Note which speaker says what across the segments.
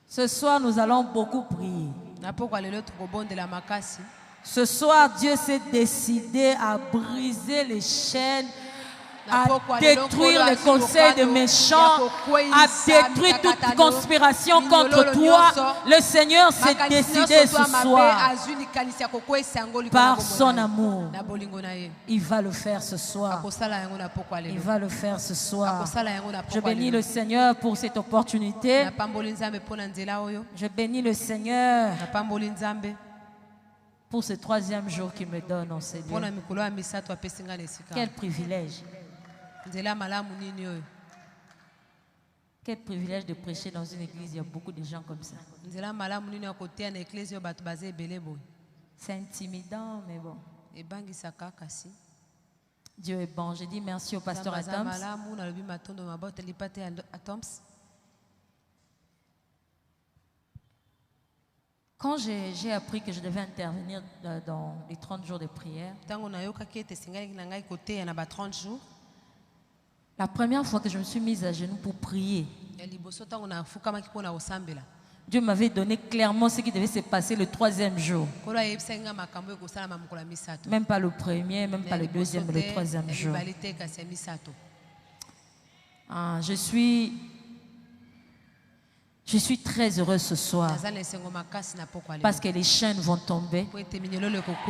Speaker 1: Ce soir, nous allons beaucoup prier. Ce soir, Dieu s'est décidé à briser les chaînes, à détruire les conseils des méchants, à détruire toute conspiration contre toi. Le Seigneur s'est décidé ce soir, par son amour. Il va le faire ce soir. Il va le faire ce soir. Je bénis le Seigneur pour cette opportunité. Je bénis le Seigneur pour ce troisième jour qu'il me donne en ces lieux. Quel privilège. Quel privilège de prêcher dans une église, il y a beaucoup de gens comme ça. C'est intimidant, mais bon. Dieu est bon. Je dis merci au pasteur Atoms. Quand j'ai appris que je devais intervenir dans les 30 jours de prière, la première fois que je me suis mise à genoux pour prier, Dieu m'avait donné clairement ce qui devait se passer le troisième jour. Même pas le premier, même pas le deuxième, mais le troisième jour. Je suis très heureuse ce soir parce que les chaînes vont tomber.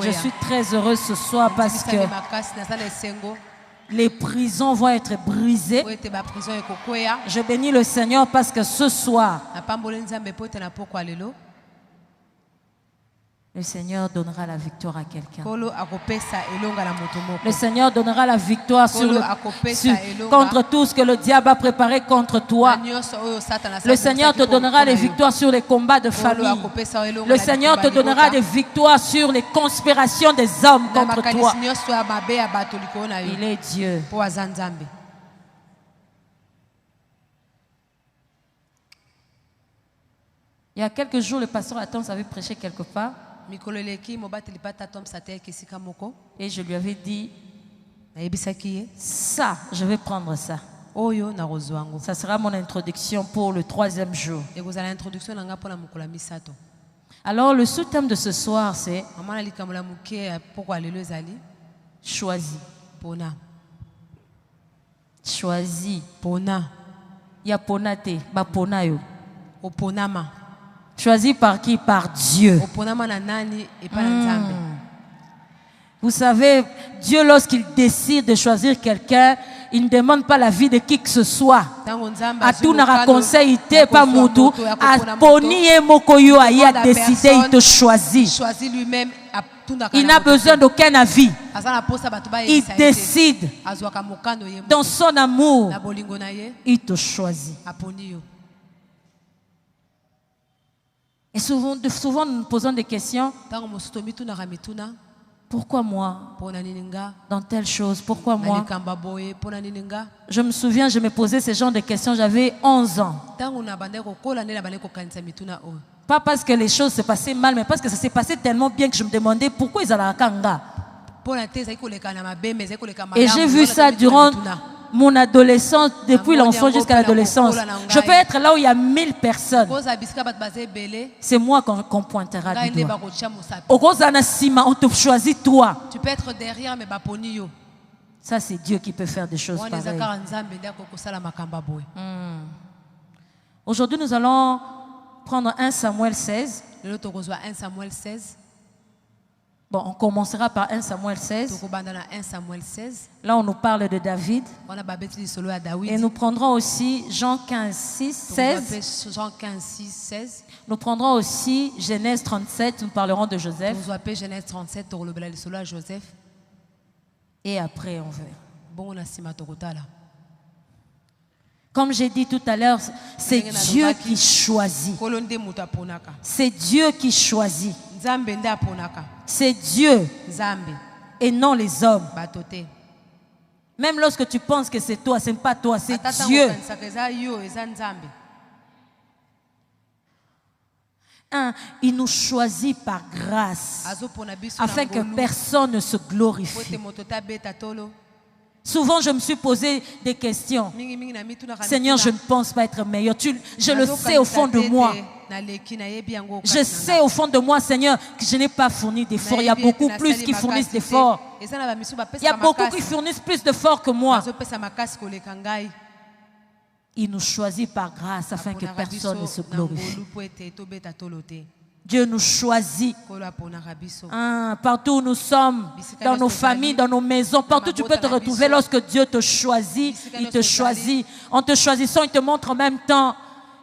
Speaker 1: Je suis très heureuse ce soir parce que les prisons vont être brisées. Je bénis le Seigneur parce que ce soir, le Seigneur donnera la victoire à quelqu'un. Le Seigneur donnera la victoire contre tout ce que le diable a préparé contre toi. Le Seigneur te donnera les victoires sur les combats de famille. Le Seigneur te donnera des victoires sur les conspirations des hommes contre toi. Il est Dieu. Il y a quelques jours, le pasteur Atoms avait prêché quelque part. Et je lui avais dit, ça, je vais prendre ça. Ça sera mon introduction pour le troisième jour. Alors le sous-thème de ce soir, c'est choisi. Choisi. Il y a ponate, ba ponayo. Choisi par qui? Par Dieu. Vous savez, Dieu, lorsqu'il décide de choisir quelqu'un, il ne demande pas la vie de qui que ce soit. A tout n'a conseil, pas moutou. A poni et mokoyo a décidé, il te choisit. Il n'a besoin d'aucun avis. Il décide. Dans son amour, il te choisit. Et souvent, nous nous posons des questions. Pourquoi moi? Dans telle chose, pourquoi moi? Je me souviens, je me posais ce genre de questions, j'avais 11 ans. Pas parce que les choses se passaient mal, mais parce que ça s'est passé tellement bien que je me demandais pourquoi ils allaient à Kanga. Et j'ai vu ça durant mon adolescence, depuis l'enfance jusqu'à l'adolescence. Je peux être là où il y a 1000 personnes. C'est moi qu'on pointera du doigt. On te choisit toi.
Speaker 2: Tu peux être derrière, mais
Speaker 1: ça, c'est Dieu qui peut faire des choses pareilles. Aujourd'hui, nous allons prendre 1 Samuel 16. Bon, on commencera par 1 Samuel 16. Là, on nous parle de David. Et nous prendrons aussi Jean 15, 6, 16. Nous prendrons aussi Genèse 37. Nous parlerons de Joseph. Et après, on verra. Comme j'ai dit tout à l'heure, c'est Dieu qui choisit. C'est Dieu qui choisit. C'est Dieu et non les hommes. Même lorsque tu penses que c'est toi, ce n'est pas toi, c'est Dieu. Il nous choisit par grâce afin que personne ne se glorifie. Souvent, je me suis posé des questions. Seigneur, je ne pense pas être meilleur. Je le sais au fond de moi. Je sais au fond de moi, Seigneur, que je n'ai pas fourni d'efforts. Il y a beaucoup plus qui fournissent d'efforts. Il y a beaucoup qui fournissent plus d'efforts que moi. Il nous choisit par grâce afin que personne ne se glorifie. Dieu nous choisit. Partout où nous sommes, dans nos familles, dans nos maisons, partout où tu peux te retrouver lorsque Dieu te choisit, il te choisit. En te choisissant, il te montre en même temps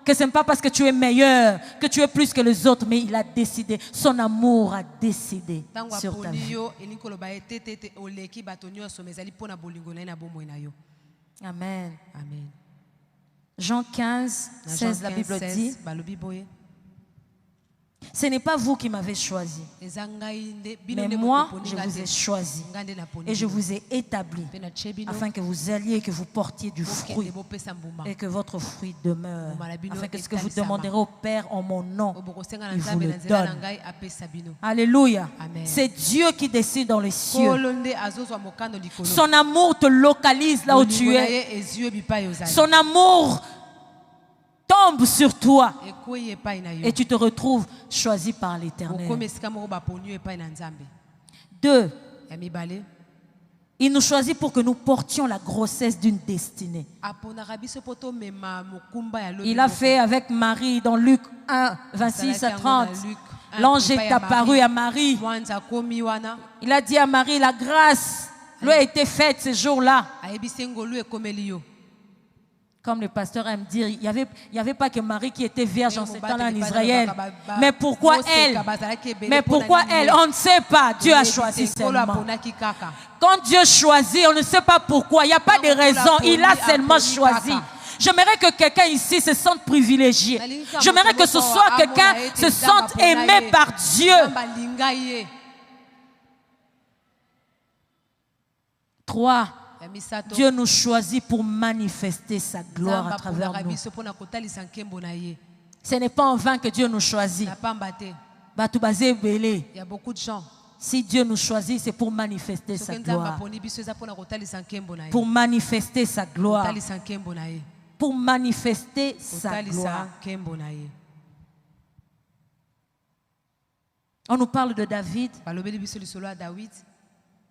Speaker 1: que ce n'est pas parce que tu es meilleur, que tu es plus que les autres, mais il a décidé. Son amour a décidé sur ta vie. Amen.
Speaker 2: Amen.
Speaker 1: Jean 15, 16, la Bible dit, ce n'est pas vous qui m'avez choisi, mais moi, je vous ai choisi et je vous ai établi afin que vous alliez et que vous portiez du fruit et que votre fruit demeure, afin que ce que vous demanderez au Père en mon nom, il vous le donne. Alléluia. C'est Dieu qui décide dans les cieux. Son amour te localise là où tu es. Son amour tombe sur toi et tu te retrouves choisi par l'Éternel. 2. Il nous choisit pour que nous portions la grossesse d'une destinée. Il a fait avec Marie dans Luc 1, 26 à 30. L'ange est apparu à Marie. Il a dit à Marie, la grâce lui a été faite ce jour-là. Comme le pasteur aime dire, il n'y avait pas que Marie qui était vierge en ce temps-là en Israël. Mais pourquoi elle? On ne sait pas. Dieu a choisi seulement. Quand Dieu choisit, on ne sait pas pourquoi. Il n'y a pas de raison. Il a seulement choisi. J'aimerais que quelqu'un ici se sente privilégié. J'aimerais que ce soit quelqu'un se sente aimé par Dieu. 3. Dieu nous choisit pour manifester sa gloire à travers nous. Ce n'est pas en vain que Dieu nous choisit. Il
Speaker 2: y a beaucoup de gens.
Speaker 1: Si Dieu nous choisit, c'est pour manifester sa gloire. Pour manifester sa gloire. Pour manifester sa gloire. On nous parle de David.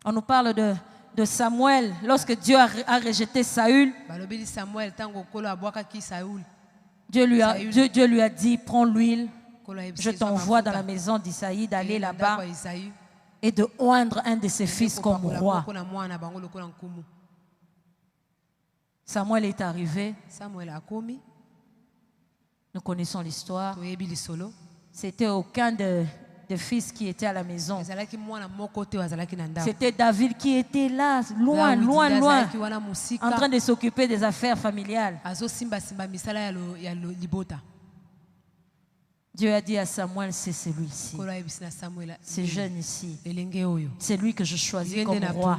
Speaker 1: On nous parle de Samuel, lorsque Dieu a rejeté Saül, Dieu lui a dit, prends l'huile, je t'envoie dans la maison d'Isaïe d'aller là-bas et de oindre un de ses fils comme roi. Samuel est arrivé, nous connaissons l'histoire, c'était aucun de fils qui étaient à la maison. C'était David qui était là, loin, en train de s'occuper des affaires familiales. Dieu a dit à Samuel, c'est celui-ci, ce jeune ici, c'est lui que je choisis comme roi.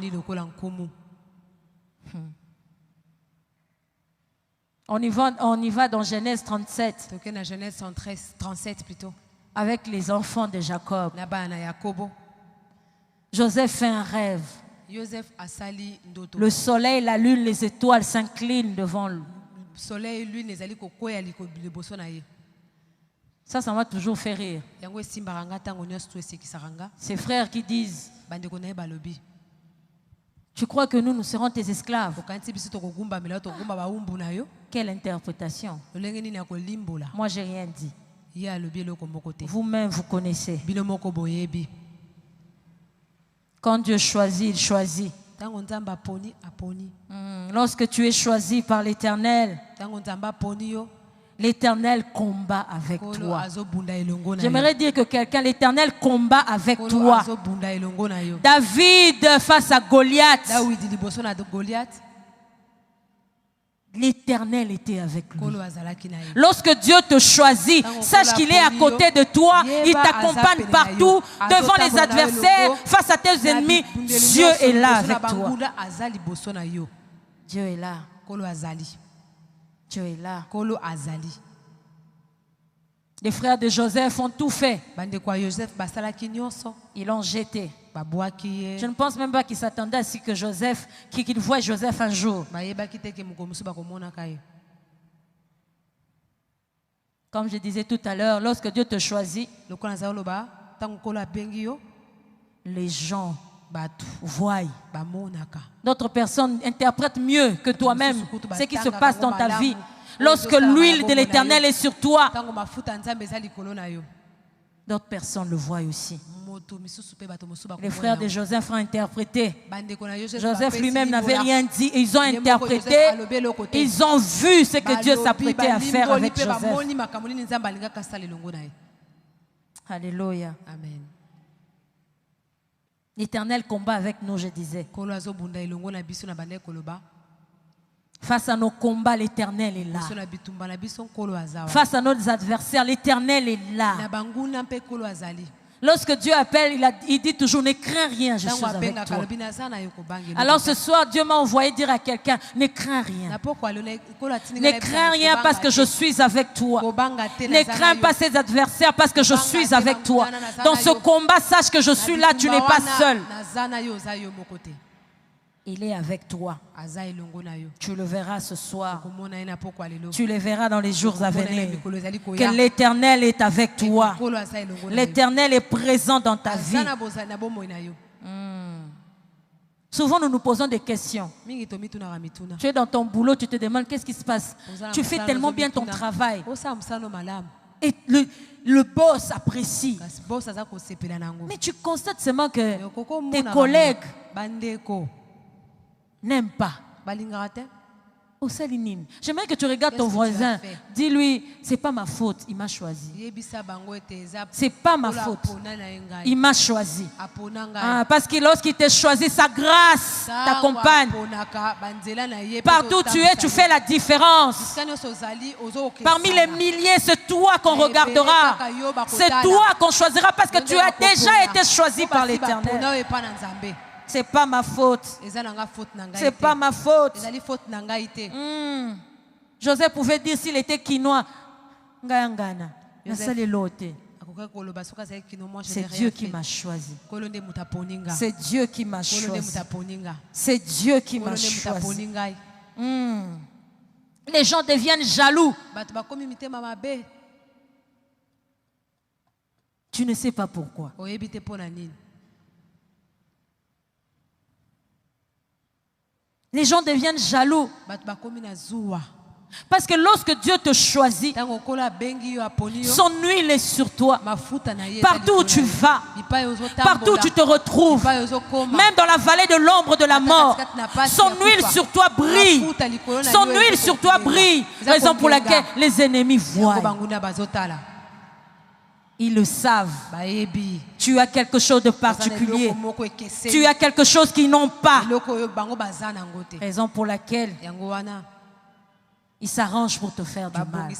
Speaker 1: On y va dans Genèse 37.
Speaker 2: Genèse 37 plutôt.
Speaker 1: Avec les enfants de Jacob. Joseph fait un rêve. Le soleil, la lune, les étoiles s'inclinent devant lui. Ça m'a toujours fait rire. Ces frères qui disent, tu crois que nous serons tes esclaves? Quelle interprétation? Moi, j'ai rien dit. Vous-même, vous connaissez. Quand Dieu choisit, il choisit. Lorsque tu es choisi par l'Éternel, l'Éternel combat avec toi. J'aimerais dire que quelqu'un, l'Éternel combat avec toi. David face à Goliath. L'Éternel était avec lui. Lorsque Dieu te choisit, sache qu'il est à côté de toi. Il t'accompagne partout, devant les adversaires, face à tes ennemis. Dieu est là avec toi. Dieu est là. Dieu est là. Les frères de Joseph ont tout fait. Ils l'ont jeté. Je ne pense même pas qu'ils s'attendaient à ce que Joseph, qu'ils voient Joseph un jour. Comme je disais tout à l'heure, lorsque Dieu te choisit, les gens voient. D'autres personnes interprètent mieux que toi-même ce qui se passe dans ta vie. Lorsque l'huile de l'Éternel est sur toi, d'autres personnes le voient aussi. Les frères de Joseph ont interprété. Joseph lui-même n'avait rien dit. Ils ont interprété. Ils ont vu ce que Dieu s'apprêtait à faire avec Joseph. Alléluia.
Speaker 2: Amen.
Speaker 1: L'Éternel combat avec nous, je disais. Face à nos combats, l'Éternel est là. Face à nos adversaires, l'Éternel est là. Lorsque Dieu appelle, il dit toujours, ne crains rien, je suis avec toi. Alors ce soir, Dieu m'a envoyé dire à quelqu'un, ne crains rien. Ne crains rien parce que je suis avec toi. Ne crains pas ses adversaires parce que je suis avec toi. Dans ce combat, sache que je suis là, tu n'es pas seul. Il est avec toi. Tu le verras ce soir. Tu le verras dans les jours à venir. Que l'Éternel est avec toi. L'Éternel est présent dans ta vie. Souvent, nous nous posons des questions. Tu es dans ton boulot, tu te demandes qu'est-ce qui se passe. Tu fais tellement bien ton travail. Et le boss apprécie. Mais tu constates seulement que tes collègues n'aime pas. J'aimerais que tu regardes ton voisin. Dis-lui, c'est pas ma faute, il m'a choisi. C'est pas ma faute. Il m'a choisi. Parce que lorsqu'il t'a choisi, sa grâce t'accompagne. Partout où tu es, tu fais la différence. Parmi les milliers, c'est toi qu'on regardera. C'est toi qu'on choisira parce que tu as déjà été choisi par l'Éternel. C'est pas ma faute. C'est pas ma faute. Joseph pouvait dire s'il était quinoa. C'est Dieu qui m'a choisi. C'est Dieu qui m'a choisi. C'est Dieu qui m'a choisi. Les gens deviennent jaloux. Tu ne sais pas pourquoi. Les gens deviennent jaloux. Parce que lorsque Dieu te choisit, son huile est sur toi. Partout où tu vas, partout où tu te retrouves, même dans la vallée de l'ombre de la mort, son huile sur toi brille. Son huile sur toi brille. Raison pour laquelle les ennemis voient. Ils le savent. Tu as quelque chose de particulier. Tu as quelque chose qu'ils n'ont pas. Raison pour laquelle ils s'arrangent pour te faire du mal.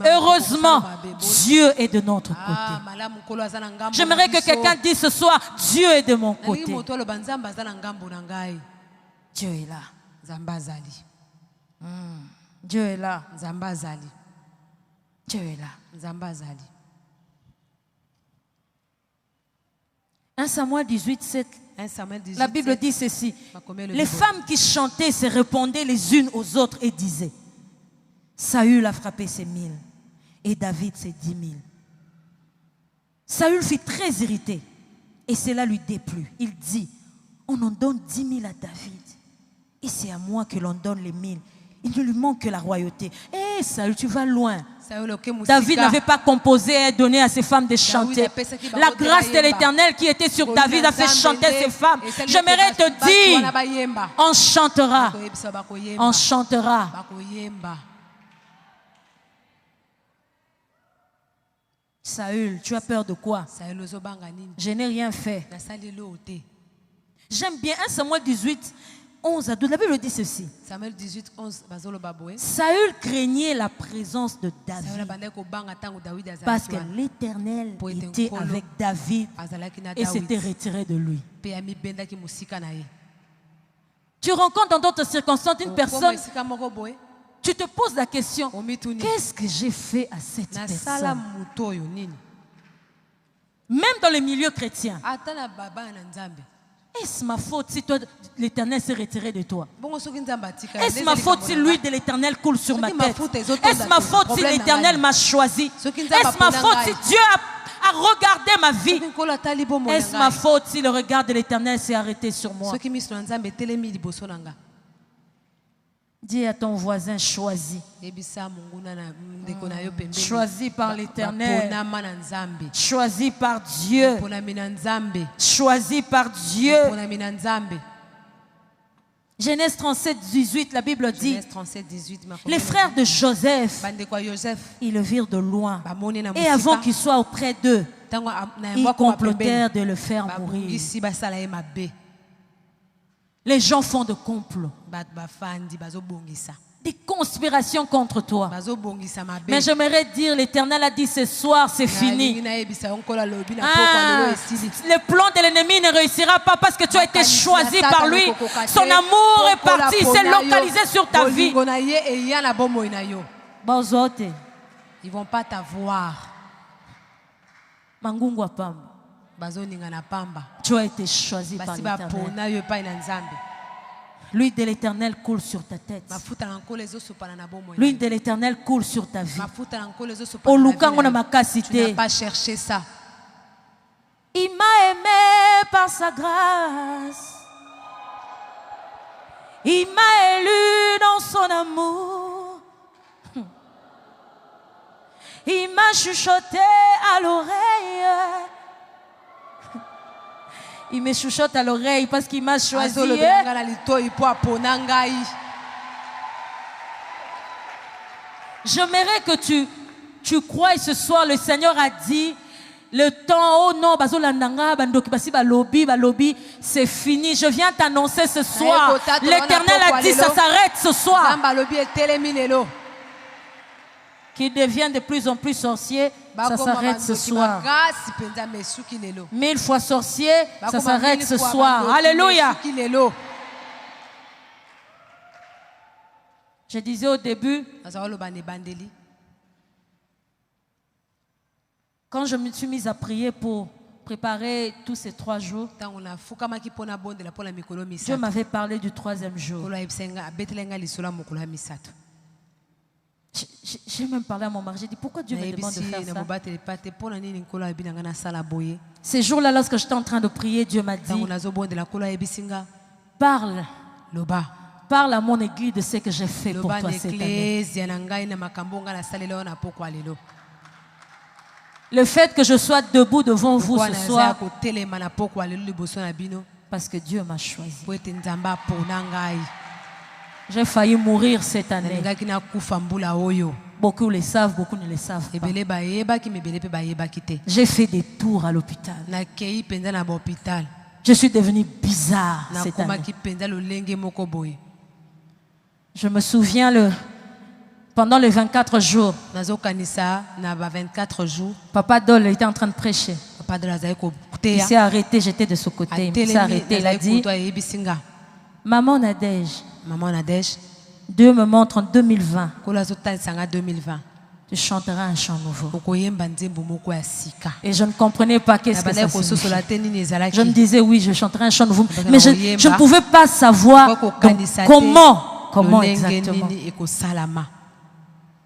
Speaker 1: Heureusement, Dieu est de notre côté. J'aimerais que quelqu'un dise ce soir, Dieu est de mon côté. Dieu est là. Dieu est là. Dieu est là. 1 Samuel 18, 7. La Bible dit ceci. Les femmes qui chantaient se répondaient les unes aux autres et disaient, Saül a frappé ses 1000 et David ses 10 000. Saül fut très irrité et cela lui déplut. Il dit, on en donne 10 000 à David et c'est à moi que l'on donne les 1000. Il ne lui manque que la royauté. Eh Saül, tu vas loin. David n'avait pas composé et donné à ses femmes de chanter. La grâce de l'Éternel qui était sur David a fait chanter ses femmes. J'aimerais te dire, on chantera. On chantera. Saül, tu as peur de quoi? Je n'ai rien fait. J'aime bien 1 Samuel 18, 11 à 12. La Bible dit ceci.
Speaker 2: Samuel 18, 11,
Speaker 1: Saül craignait la présence de David parce que l'Éternel était avec David et s'était retiré de lui. Tu rencontres dans d'autres circonstances une personne, tu te poses la question, qu'est-ce que j'ai fait à cette personne? Même dans les milieux chrétiens. Est-ce ma faute si toi, l'Éternel s'est retiré de toi? Est-ce ma faute si l'huile de l'Éternel coule sur ma tête? Est-ce ma faute si l'Éternel m'a choisi? Est-ce ma faute si Dieu a regardé ma vie? Est-ce ma faute si le regard de l'Éternel s'est arrêté sur moi? Dis à ton voisin, choisi. Choisi par l'Éternel. Choisi par Dieu. Choisi par Dieu. Genèse 37, 18, la Bible dit, les frères de Joseph, ils le virent de loin. Et avant qu'il soit auprès d'eux, ils complotèrent de le faire mourir. Les gens font de complots, des conspirations contre toi. Mais j'aimerais dire, l'Éternel a dit ce soir, c'est fini. Le plan de l'ennemi ne réussira pas parce que tu as été choisi par lui. Son amour est parti, il s'est localisé sur ta vie.
Speaker 2: Ils ne vont pas t'avoir.
Speaker 1: Tu as été choisi par l'Éternel. L'huile de l'Éternel coule sur ta tête. L'huile de l'Éternel coule sur ta vie. Tu
Speaker 2: n'as pas cherché ça.
Speaker 1: Il m'a aimé par sa grâce. Il m'a élu dans son amour. Il m'a chuchoté à l'oreille. Il me chuchote à l'oreille parce qu'il m'a choisi. J'aimerais que tu crois ce soir, le Seigneur a dit, le temps, oh non, c'est fini. Je viens t'annoncer ce soir. L'Éternel a dit, ça s'arrête ce soir. Qui devient de plus en plus sorcier, ça s'arrête ce soir. 1000 fois sorcier, ça s'arrête ce soir. Alléluia. Je disais au début, quand je me suis mise à prier pour préparer tous ces 3 jours, Dieu m'avait parlé du 3e jour. J'ai même parlé à mon mari, j'ai dit pourquoi Dieu me demande de faire ça. Ces jours-là, lorsque j'étais en train de prier, Dieu m'a dit, parle à mon église de ce que j'ai fait pour toi cette année. Le fait que je sois debout devant vous ce soir, parce que Dieu m'a choisi. J'ai failli mourir cette année. Beaucoup le savent, beaucoup ne le savent pas. J'ai fait des tours à l'hôpital. Je suis devenue bizarre cette année. Je me souviens pendant les 24 jours, Papa Dole était en train de prêcher. Il s'est arrêté, j'étais de ce côté. Il s'est arrêté, il a dit, Maman Nadège, Dieu me montre en 2020. Tu chanteras un chant nouveau. Et je ne comprenais pas qu'est-ce que ça signifie. Je me disais oui, je chanterai un chant nouveau. Mais je ne pouvais pas savoir comment exactement.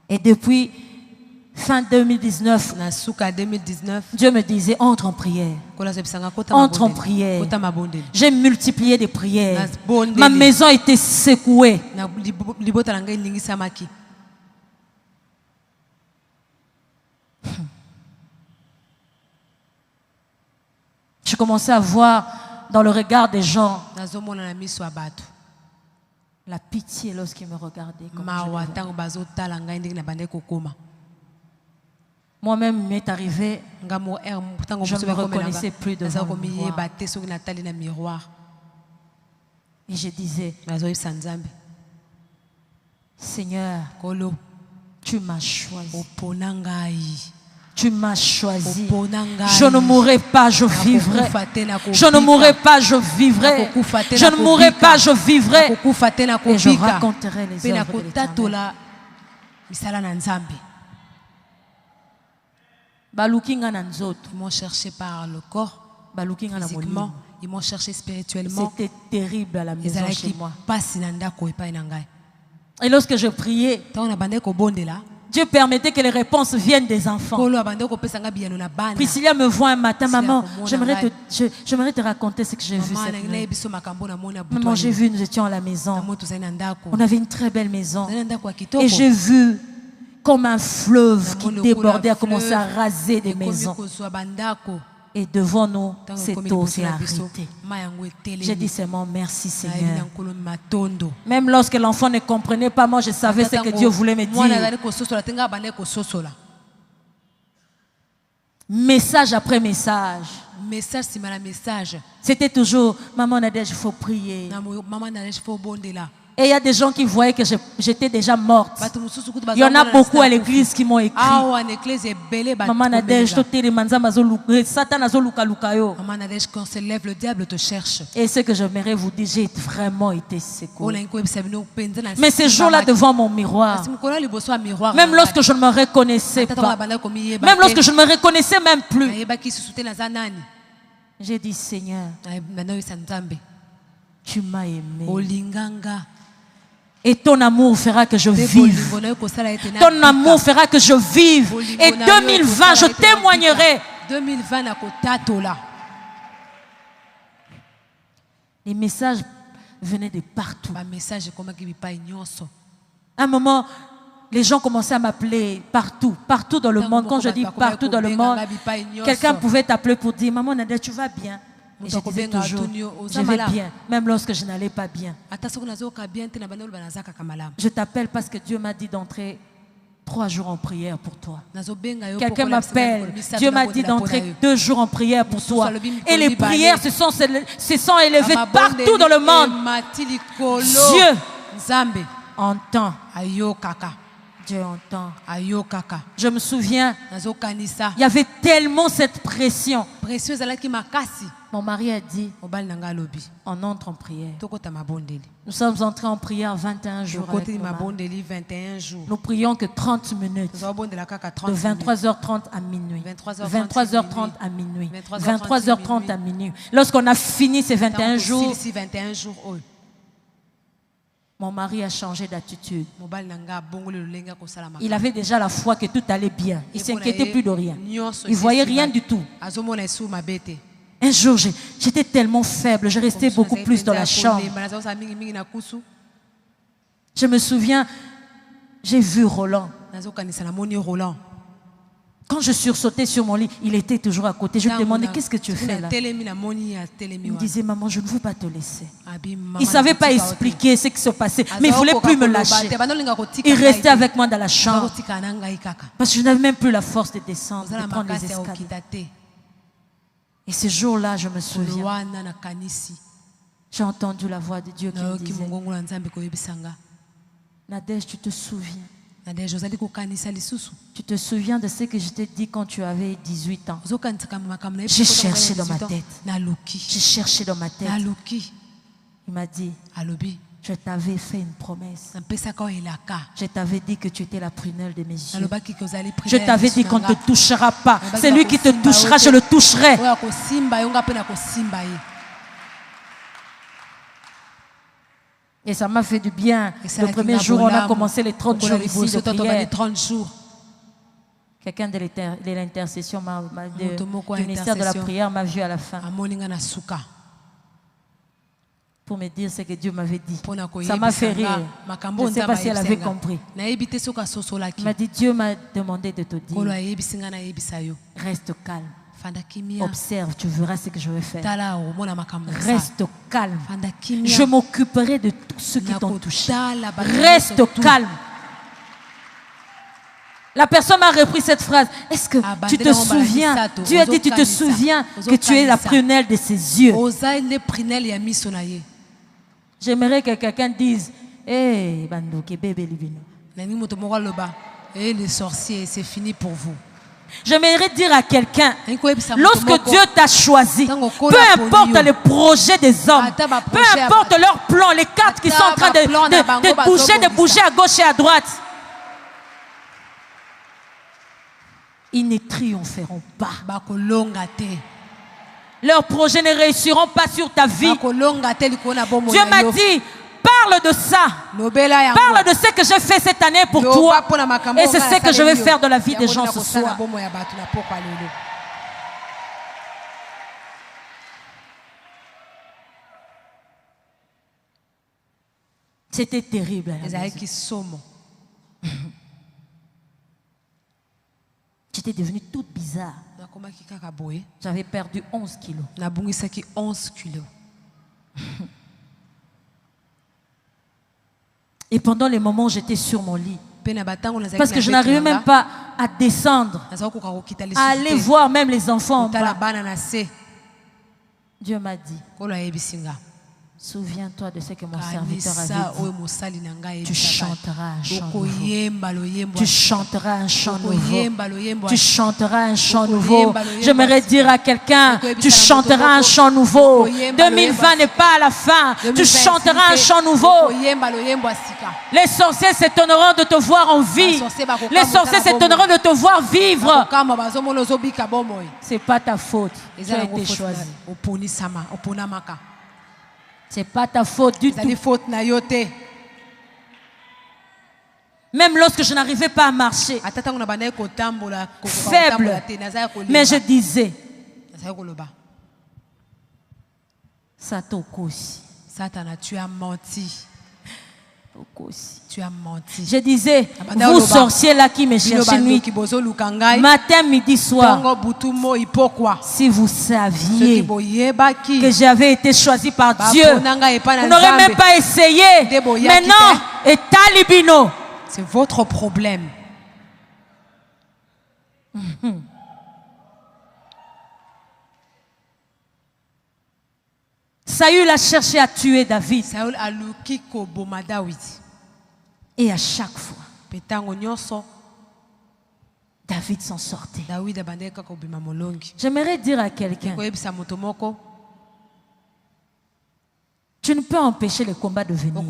Speaker 1: Et depuis fin 2019, Dieu me disait entre en prière. Entre en prière. J'ai multiplié des prières. Ma maison était secouée. Je commençais à voir dans le regard des gens la pitié lorsqu'ils me regardaient. Moi-même, il m'est arrivé, je ne me reconnaissais plus devant le miroir. Et je disais, Seigneur, tu m'as choisi. Tu m'as choisi. Je ne mourrai pas, je vivrai. Je ne mourrai pas, je vivrai. Je ne mourrai pas, je vivrai. Et je raconterai les œuvres de l'Éternel. Ils m'ont cherché par le corps, physiquement.
Speaker 2: Ils m'ont cherché spirituellement.
Speaker 1: C'était terrible à la maison chez moi.
Speaker 2: Et
Speaker 1: lorsque je priais, Dieu permettait que les réponses viennent des enfants. Priscilla me voit un matin, maman, j'aimerais te raconter ce que j'ai vu cette nuit. Maman, j'ai vu, nous étions à la maison. On avait une très belle maison. Et j'ai vu comme un fleuve qui débordait, a commencé à raser des maisons. Et devant nous, cette eau s'est arrêtée. J'ai dit seulement merci Seigneur. Même lorsque l'enfant ne comprenait pas, moi je savais ce que Dieu voulait me dire. Message après message. C'était toujours, maman Nadège, il faut prier. Et il y a des gens qui voyaient que j'étais déjà morte. Il y en a beaucoup à l'église qui m'ont écrit. Maman Nadège, Satan
Speaker 2: Maman Nadège, quand se lève, le diable te cherche.
Speaker 1: Et ce que j'aimerais vous dire, j'ai vraiment été secouru. Mais ces jours-là devant mon miroir, même lorsque je ne me reconnaissais pas, même lorsque je ne me reconnaissais même plus, j'ai dit Seigneur, tu m'as aimé. Et ton amour fera que je vive. Ton amour fera que je vive. Et 2020, je témoignerai. Les messages venaient de partout. À un moment, les gens commençaient à m'appeler partout, partout dans le monde. Quand je dis partout dans le monde, quelqu'un pouvait t'appeler pour dire, maman Nadia, tu vas bien? Et je disais toujours, je vais bien, même lorsque je n'allais pas bien. Je t'appelle parce que Dieu m'a dit d'entrer 3 jours en prière pour toi. Quelqu'un m'appelle, Dieu m'a dit d'entrer 2 jours en prière pour toi. Et les prières se sont élevées partout dans le monde. Dieu entend. Dieu entend. Je me souviens, il y avait tellement cette pression. Mon mari a dit, on entre en prière. Nous sommes entrés en prière 21 jours avec mon mari. Nous prions que 30 minutes, de 23h30 à minuit, 23h30 à minuit, 23h30 à minuit. Lorsqu'on a fini ces 21 jours, mon mari a changé d'attitude. Il avait déjà la foi que tout allait bien. Il ne s'inquiétait plus de rien. Il ne voyait rien du tout. Un jour, j'étais tellement faible, je restais beaucoup plus dans la chambre. Je me souviens, j'ai vu Roland. Quand je sursautais sur mon lit, il était toujours à côté. Je lui demandais, qu'est-ce que tu fais là? Il me disait, maman, je ne veux pas te laisser. Il ne savait pas expliquer ce qui se passait, mais il ne voulait plus me lâcher. Il restait avec moi dans la chambre. Parce que je n'avais même plus la force de descendre, de prendre les escaliers. Et ce jour-là, je me souviens, j'ai entendu la voix de Dieu qui me disait, Nadège, tu te souviens? Tu te souviens de ce que je t'ai dit quand tu avais 18 ans? J'ai cherché dans ma tête. J'ai cherché dans ma tête. Il m'a dit, je t'avais fait une promesse. Je t'avais dit que tu étais la prunelle de mes yeux. Je t'avais dit qu'on ne te touchera pas. Celui qui te touchera, je le toucherai. Et ça m'a fait du bien. Le premier jour, on a commencé les 30 jours ici de prière. Quelqu'un de l'intercession, du ministère de la prière, m'a vu à la fin. Pour me dire ce que Dieu m'avait dit. Ça m'a fait rire. Je ne sais pas si elle avait compris. Il m'a dit, Dieu m'a demandé de te dire, reste calme. Observe, tu verras ce que je vais faire. Reste calme. Je m'occuperai de tous ceux qui t'ont touché. Reste calme. La personne m'a repris cette phrase. Est-ce que tu te souviens? Dieu a dit, tu te souviens que tu es la prunelle de ses yeux. J'aimerais que quelqu'un dise, hey, Bandoke, bébé Libino.
Speaker 2: Les sorciers, c'est fini pour vous.
Speaker 1: J'aimerais dire à quelqu'un, lorsque Dieu t'a choisi, peu importe les projets des hommes, peu importe leurs plans, les cartes qui sont en train de bouger à gauche et à droite, ils ne triompheront pas. Leurs projets ne réussiront pas sur ta vie. Dieu m'a dit, parle de ça. Parle de ce que j'ai fait cette année pour toi. Et c'est ce que je vais faire dans la vie des gens ce soir. C'était terrible. J'étais devenue toute bizarre. J'avais perdu 11 kilos. Et pendant les moments où j'étais sur mon lit, parce que je n'arrivais même pas à descendre, à aller voir même les enfants en bas, Dieu m'a dit, souviens-toi de ce que mon serviteur avait dit. Tu chanteras un chant nouveau. Tu chanteras un chant nouveau. Tu chanteras un chant nouveau. J'aimerais dire à quelqu'un, tu chanteras un chant nouveau. 2020 n'est pas à la fin. Tu chanteras un chant nouveau. Les sorciers s'étonneront de te voir en vie. Les sorciers s'étonneront de te voir vivre. C'est pas ta faute. Tu as été choisi. C'est pas ta faute du tout. Même lorsque je n'arrivais pas à marcher, faible, mais je disais, Satan, tu as menti. Tu as menti. Je disais, vous sorciers là qui me cherchez nuit, matin, midi, soir, si vous saviez que j'avais été choisi par Dieu, vous n'aurez même pas essayé. Maintenant, et talibino.
Speaker 2: C'est votre problème.
Speaker 1: Saül a cherché à tuer David. Et à chaque fois, David s'en sortait. J'aimerais dire à quelqu'un, tu ne peux empêcher le combat de venir.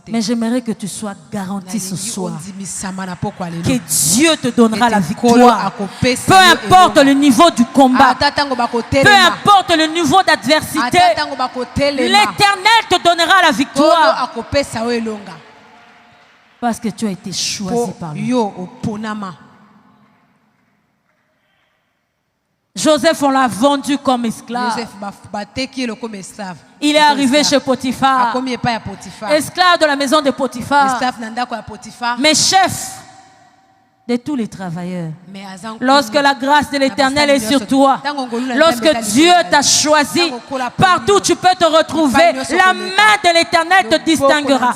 Speaker 1: Mais j'aimerais que tu sois garanti ce soir que Dieu te donnera la victoire. Peu importe le niveau du combat, peu importe le niveau d'adversité, l'Éternel te donnera la victoire. Parce que tu as été choisi par lui. Joseph, on l'a vendu comme esclave. Il est arrivé chez Potiphar, esclave de la maison de Potiphar, mais chef de tous les travailleurs. Lorsque la grâce de l'Éternel est sur toi, lorsque Dieu t'a choisi, partout tu peux te retrouver, la main de l'Éternel te distinguera.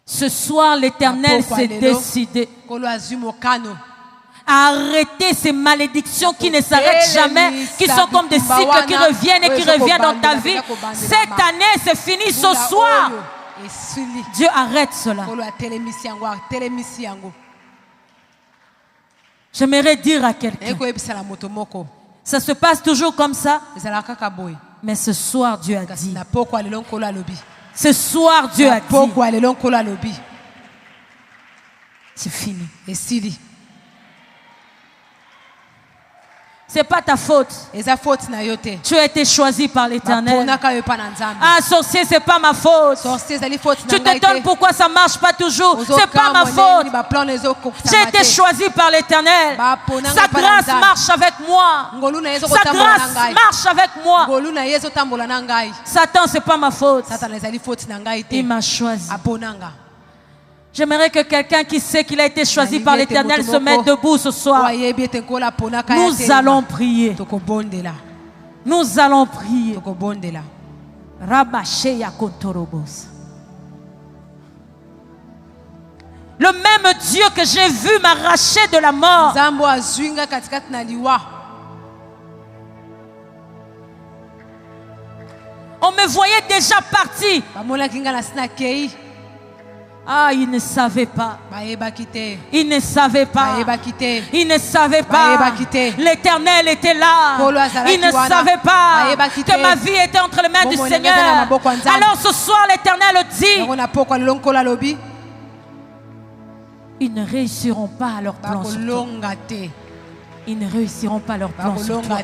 Speaker 1: Ce soir, l'Éternel s'est décidé à arrêter ces malédictions qui ne s'arrêtent jamais, qui sont comme des cycles qui reviennent et qui reviennent dans ta vie. Cette année, c'est fini ce soir. Dieu arrête cela. J'aimerais dire à quelqu'un, ça se passe toujours comme ça, mais ce soir Dieu a dit, ce soir Dieu a dit, c'est fini. C'est pas ta faute. Tu as été choisi par l'Éternel. Ah, sorcier, c'est pas ma faute. Tu t'étonnes pourquoi ça marche pas toujours. C'est pas ma faute. J'ai été choisi par l'Éternel. Sa grâce marche avec moi. Sa grâce marche avec moi. Satan, c'est pas ma faute. Il m'a choisi. J'aimerais que quelqu'un qui sait qu'il a été choisi par l'Éternel se mette debout ce soir. Nous allons prier. Nous allons prier. Le même Dieu que j'ai vu m'arracher de la mort. On me voyait déjà parti. Ah, il ne savait pas. Il ne savait pas. Il ne savait pas. L'Éternel était là. Il ne savait pas que ma vie était entre les mains du Seigneur. Alors ce soir, l'Éternel dit, ils ne réussiront pas leur plan sur toi. Ils ne réussiront pas leur plan sur toi.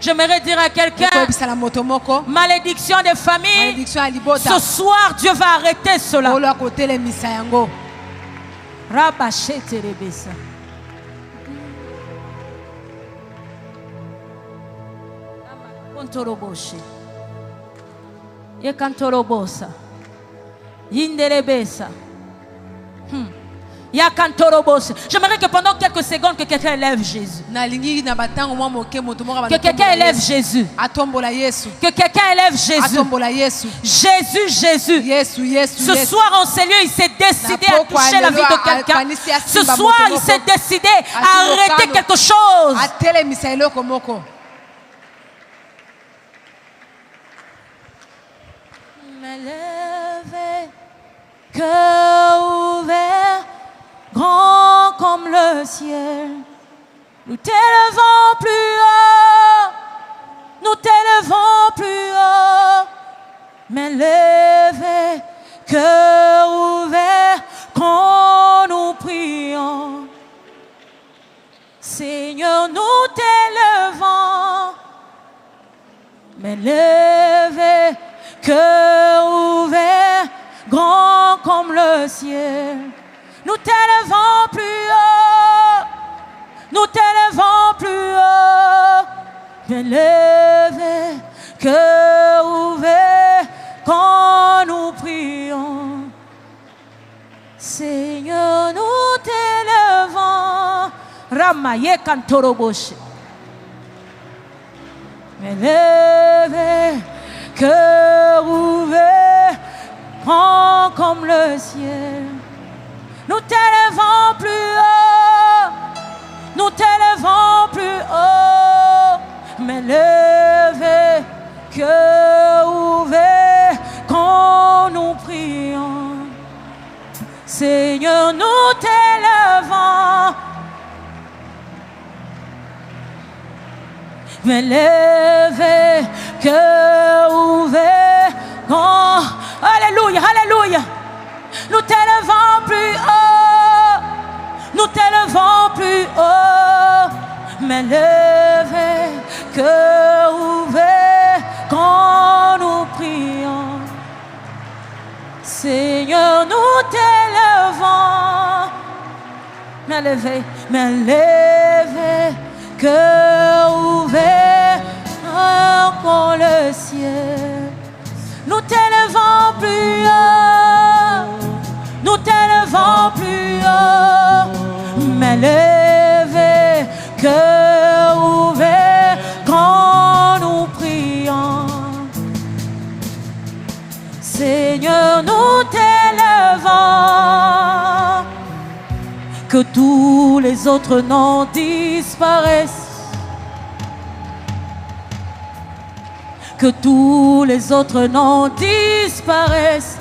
Speaker 1: J'aimerais dire à quelqu'un, malédiction des familles, ce soir Dieu va arrêter cela. J'aimerais que pendant quelques secondes que quelqu'un élève Jésus. Que quelqu'un élève Jésus. Que quelqu'un élève Jésus. Jésus. Ce soir en ce lieu, il s'est décidé à toucher la vie de quelqu'un. Ce soir, il s'est décidé à arrêter quelque chose. Cœur ouvert, grand comme le ciel, nous t'élevons plus haut, nous t'élevons plus haut, mais levé, cœur ouvert, quand nous prions. Seigneur, nous t'élevons, mais levé, cœur ouvert, grand comme le ciel. Nous t'élevons plus haut, nous t'élevons plus haut, bien levé, cœur ouvert, quand nous prions. Seigneur, nous t'élevons, Ramaye Kantoroboshi, bien levé, cœur ouvert, grand comme le ciel. Nous t'élevons plus haut, nous t'élevons plus haut, mais levé, cœur ouvert, quand nous prions. Seigneur, nous t'élevons, mais levé, cœur ouvert, quand... Alléluia, alléluia. Nous t'élevons plus haut, nous t'élevons plus haut, mais levé, cœur ouvert, quand nous prions. Seigneur, nous t'élevons, mais levé, cœur ouvert, quand le ciel. Nous t'élevons plus haut, nous t'élevons plus haut, mais levé, cœur ouvert, quand nous prions. Seigneur, nous t'élevons, que tous les autres noms disparaissent. Que tous les autres noms disparaissent,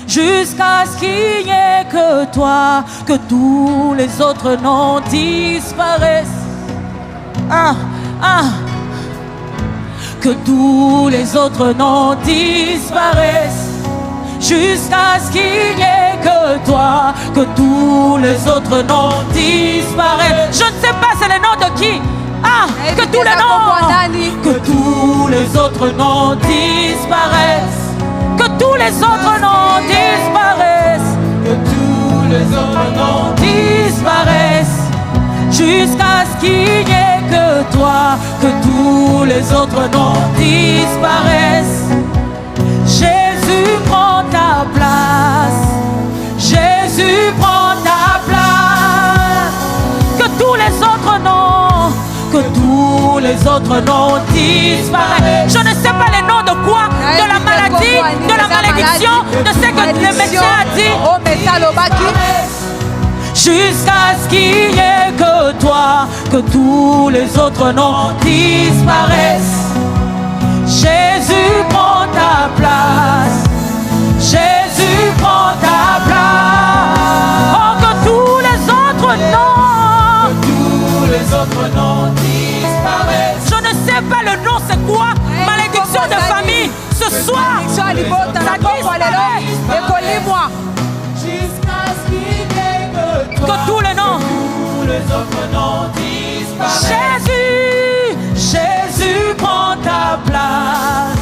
Speaker 1: jusqu'à ce qu'il n'y ait que toi. Que tous les autres noms disparaissent. Que tous les autres noms disparaissent, jusqu'à ce qu'il n'y ait que toi. Que tous les autres noms disparaissent. Je ne sais pas c'est le nom de qui. Que tous les noms, que tous les autres noms disparaissent, que tous les autres noms disparaissent, que tous les autres noms disparaissent, jusqu'à ce qu'il n'y ait que toi. Que tous les autres noms disparaissent. Jésus prend ta place, Jésus prend ta place. Que tous les autres noms, que tous les autres noms disparaissent. Je ne sais pas les noms de quoi, de la maladie, de la malédiction, de ce que le médecin a dit. Jusqu'à ce qu'il n'y ait que toi, que tous les autres noms disparaissent. Jésus prend ta place, Jésus prend ta place.
Speaker 3: autres noms disparaissent.
Speaker 1: Je ne sais pas le nom, c'est quoi? Malédiction de famille. Ce soir, ça disparaît.
Speaker 3: Jusqu'à ce qu'il n'y ait que toi.
Speaker 1: Que tous les noms.
Speaker 3: Tous les autres noms disparaissent.
Speaker 1: Jésus, Jésus prend ta place.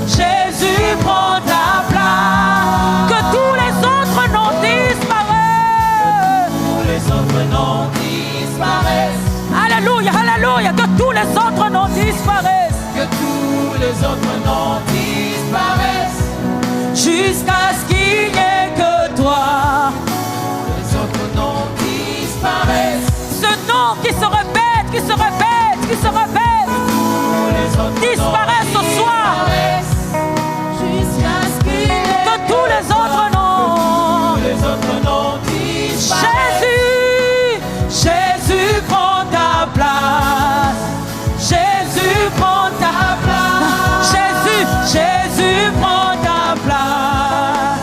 Speaker 1: Jésus prend ta place. Que tous les autres noms disparaissent.
Speaker 3: Tous les autres noms disparaissent.
Speaker 1: Alléluia, alléluia. Que tous les autres noms disparaissent.
Speaker 3: Que tous les autres noms disparaissent.
Speaker 1: Jusqu'à ce qu'il n'y ait que toi.
Speaker 3: Les autres noms disparaissent.
Speaker 1: Ce nom qui se répète, qui se répète, qui se répète. Disparaît ce soir.
Speaker 3: Jusqu'à ce qu'il y ait
Speaker 1: que tous les autres noms.
Speaker 3: Tous les autres noms disparaissent.
Speaker 1: Jésus, Jésus prend ta place. Jésus prend ta place. Jésus, Jésus prend ta place.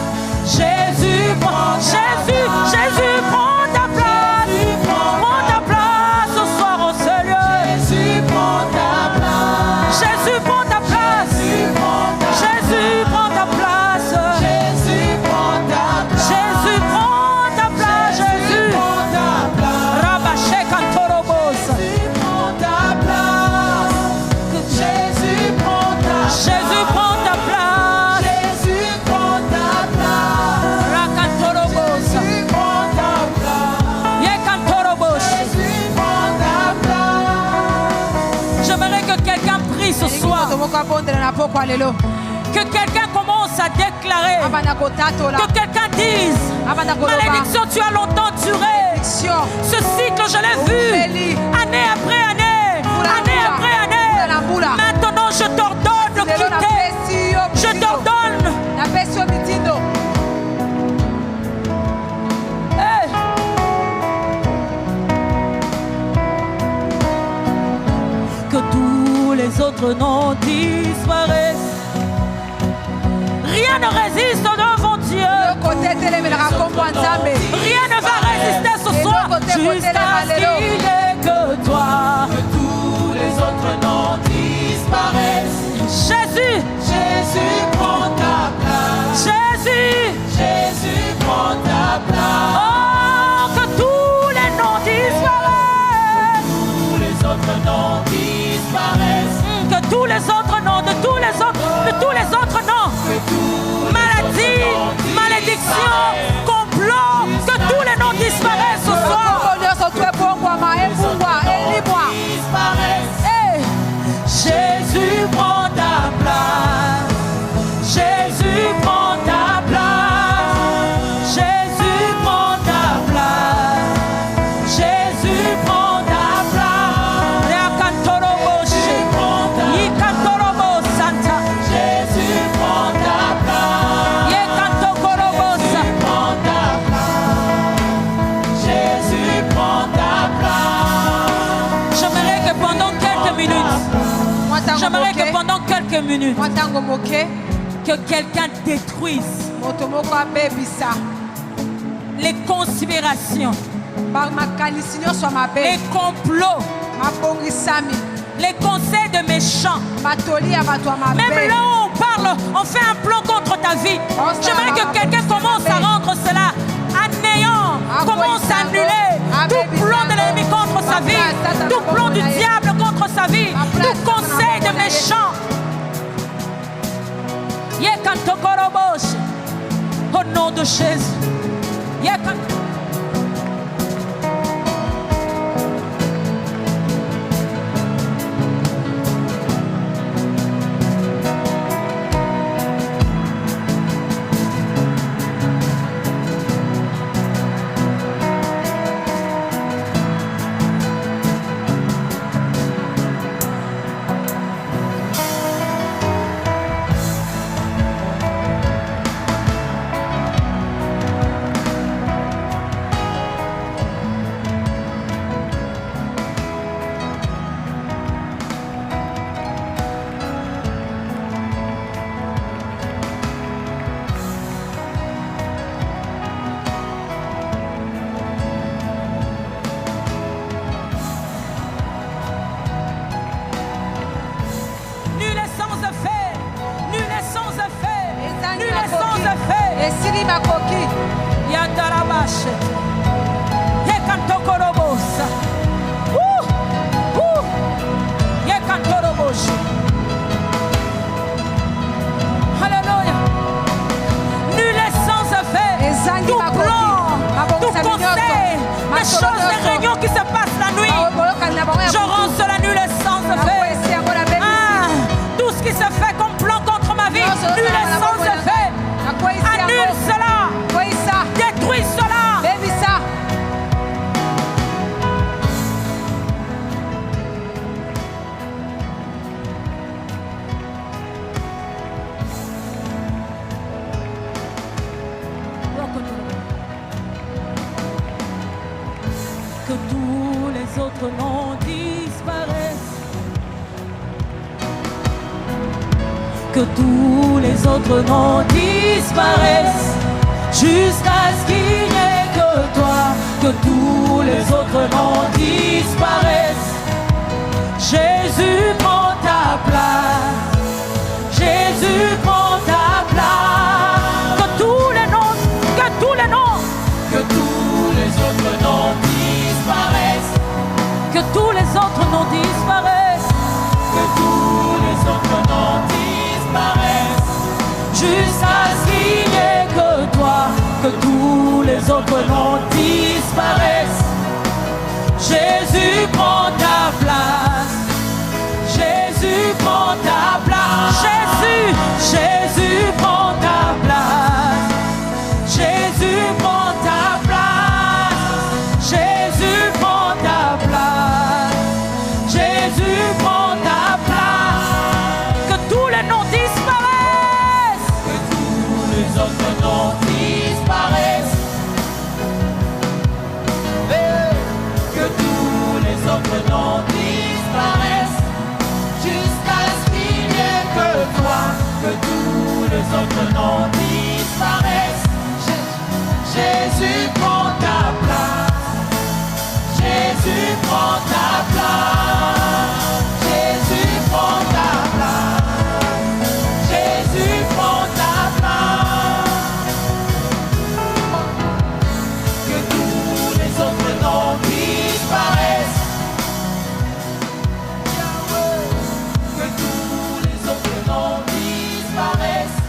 Speaker 1: Jésus prend Jésus, Jésus prend ta place. Prends ta place ce soir au Seigneur.
Speaker 3: Jésus prend ta place.
Speaker 1: Jésus prend ta place. Jésus prend ta place.
Speaker 3: Jésus prend ta place.
Speaker 1: Jésus prend ta place. Jésus
Speaker 3: prend ta place.
Speaker 1: Rabaché Kantorobos.
Speaker 3: Jésus prend ta place. Jésus prend ta place.
Speaker 1: Jésus prend ta place.
Speaker 3: Jésus prend ta place.
Speaker 1: Rakantorobos.
Speaker 3: Jésus prend ta place.
Speaker 1: Yekantorobos.
Speaker 3: Jésus prend ta place.
Speaker 1: J'aimerais que quelqu'un prie ce soir. Que quelqu'un commence à déclarer. Que quelqu'un dise. Malédiction, tu as longtemps duré. Ce cycle, je l'ai vu. Année après année. Année après année. Maintenant, je t'ordonne de quitter. Je t'ordonne. Hey. Que tous les autres noms disparaissent. Rien ne résiste devant Dieu. Rien ne va résister ce soir jusqu'à ce qu'il n'y ait que toi.
Speaker 3: Que tous les autres noms disparaissent.
Speaker 1: Jésus,
Speaker 3: Jésus prend ta place.
Speaker 1: Jésus.
Speaker 3: Jésus prend ta place.
Speaker 1: Oh, que tous les noms disparaissent.
Speaker 3: Tous les autres noms disparaissent.
Speaker 1: Que tous les autres noms, de tous les autres noms. Maladie, malédiction, complot, que tous les noms disparaissent ce soir. Hey. Jésus prend ta place. Jésus prend ta place. Jésus prend ta place. Jésus prend ta place. Yikantorobo Santa.
Speaker 3: Jésus prend ta place.
Speaker 1: Yekantokorobosa.
Speaker 3: Prend ta place. Jésus prend ta place.
Speaker 1: J'aimerais que pendant quelques minutes, que quelqu'un détruise les conspirations, les complots, les conseils de méchants. Même là où on parle, on fait un plan contre ta vie. J'aimerais que quelqu'un commence à rendre cela à néant, commence à annuler tout plan de l'ennemi contre sa vie, tout plan du diable contre sa vie, tout conseil de méchants. Yekantokorobos. Au nom de Jésus. Yandarabashe. Yekantokorobosa. Yekantoroboshi. Alléluia. Nul est sans effet. Tout plan, tout conseil, les choses, les réunions qui se passent la nuit. Je rends cela nul et sans effet. Ah, tout ce qui se fait comme plan contre ma vie, nul et sans effet. Annule cela. Détruis cela. Que tous les autres noms disparaissent. Que tous les autres noms disparaissent. Jusqu'à ce qu'il n'y ait que toi. Que tous les autres noms disparaissent. Jésus prend ta place. Jésus prend ta place. Que tous les noms, que tous les noms, que tous les autres noms disparaissent. Que tous les autres noms disparaissent. Que tous les autres noms disparaissent. Jusqu'à ce qu'il n'y ait que toi. Que tous les autres noms disparaissent. Jésus prend ta place. Jésus prend ta place. Jésus prend ta place. Jésus prend ta place. Jésus prend ta place. Jésus prend ta place. Que tous les noms disparaissent. Que tous les autres noms disparaissent. Que tous les autres noms disparaissent. Jusqu'à ce qu'il n'y ait que toi. Que tous les autres noms disparaissent. Jésus prend ta place. Jésus prend ta place. Jésus prend ta place. Jésus prend ta place. Que tous les autres noms disparaissent. Que tous les autres noms disparaissent.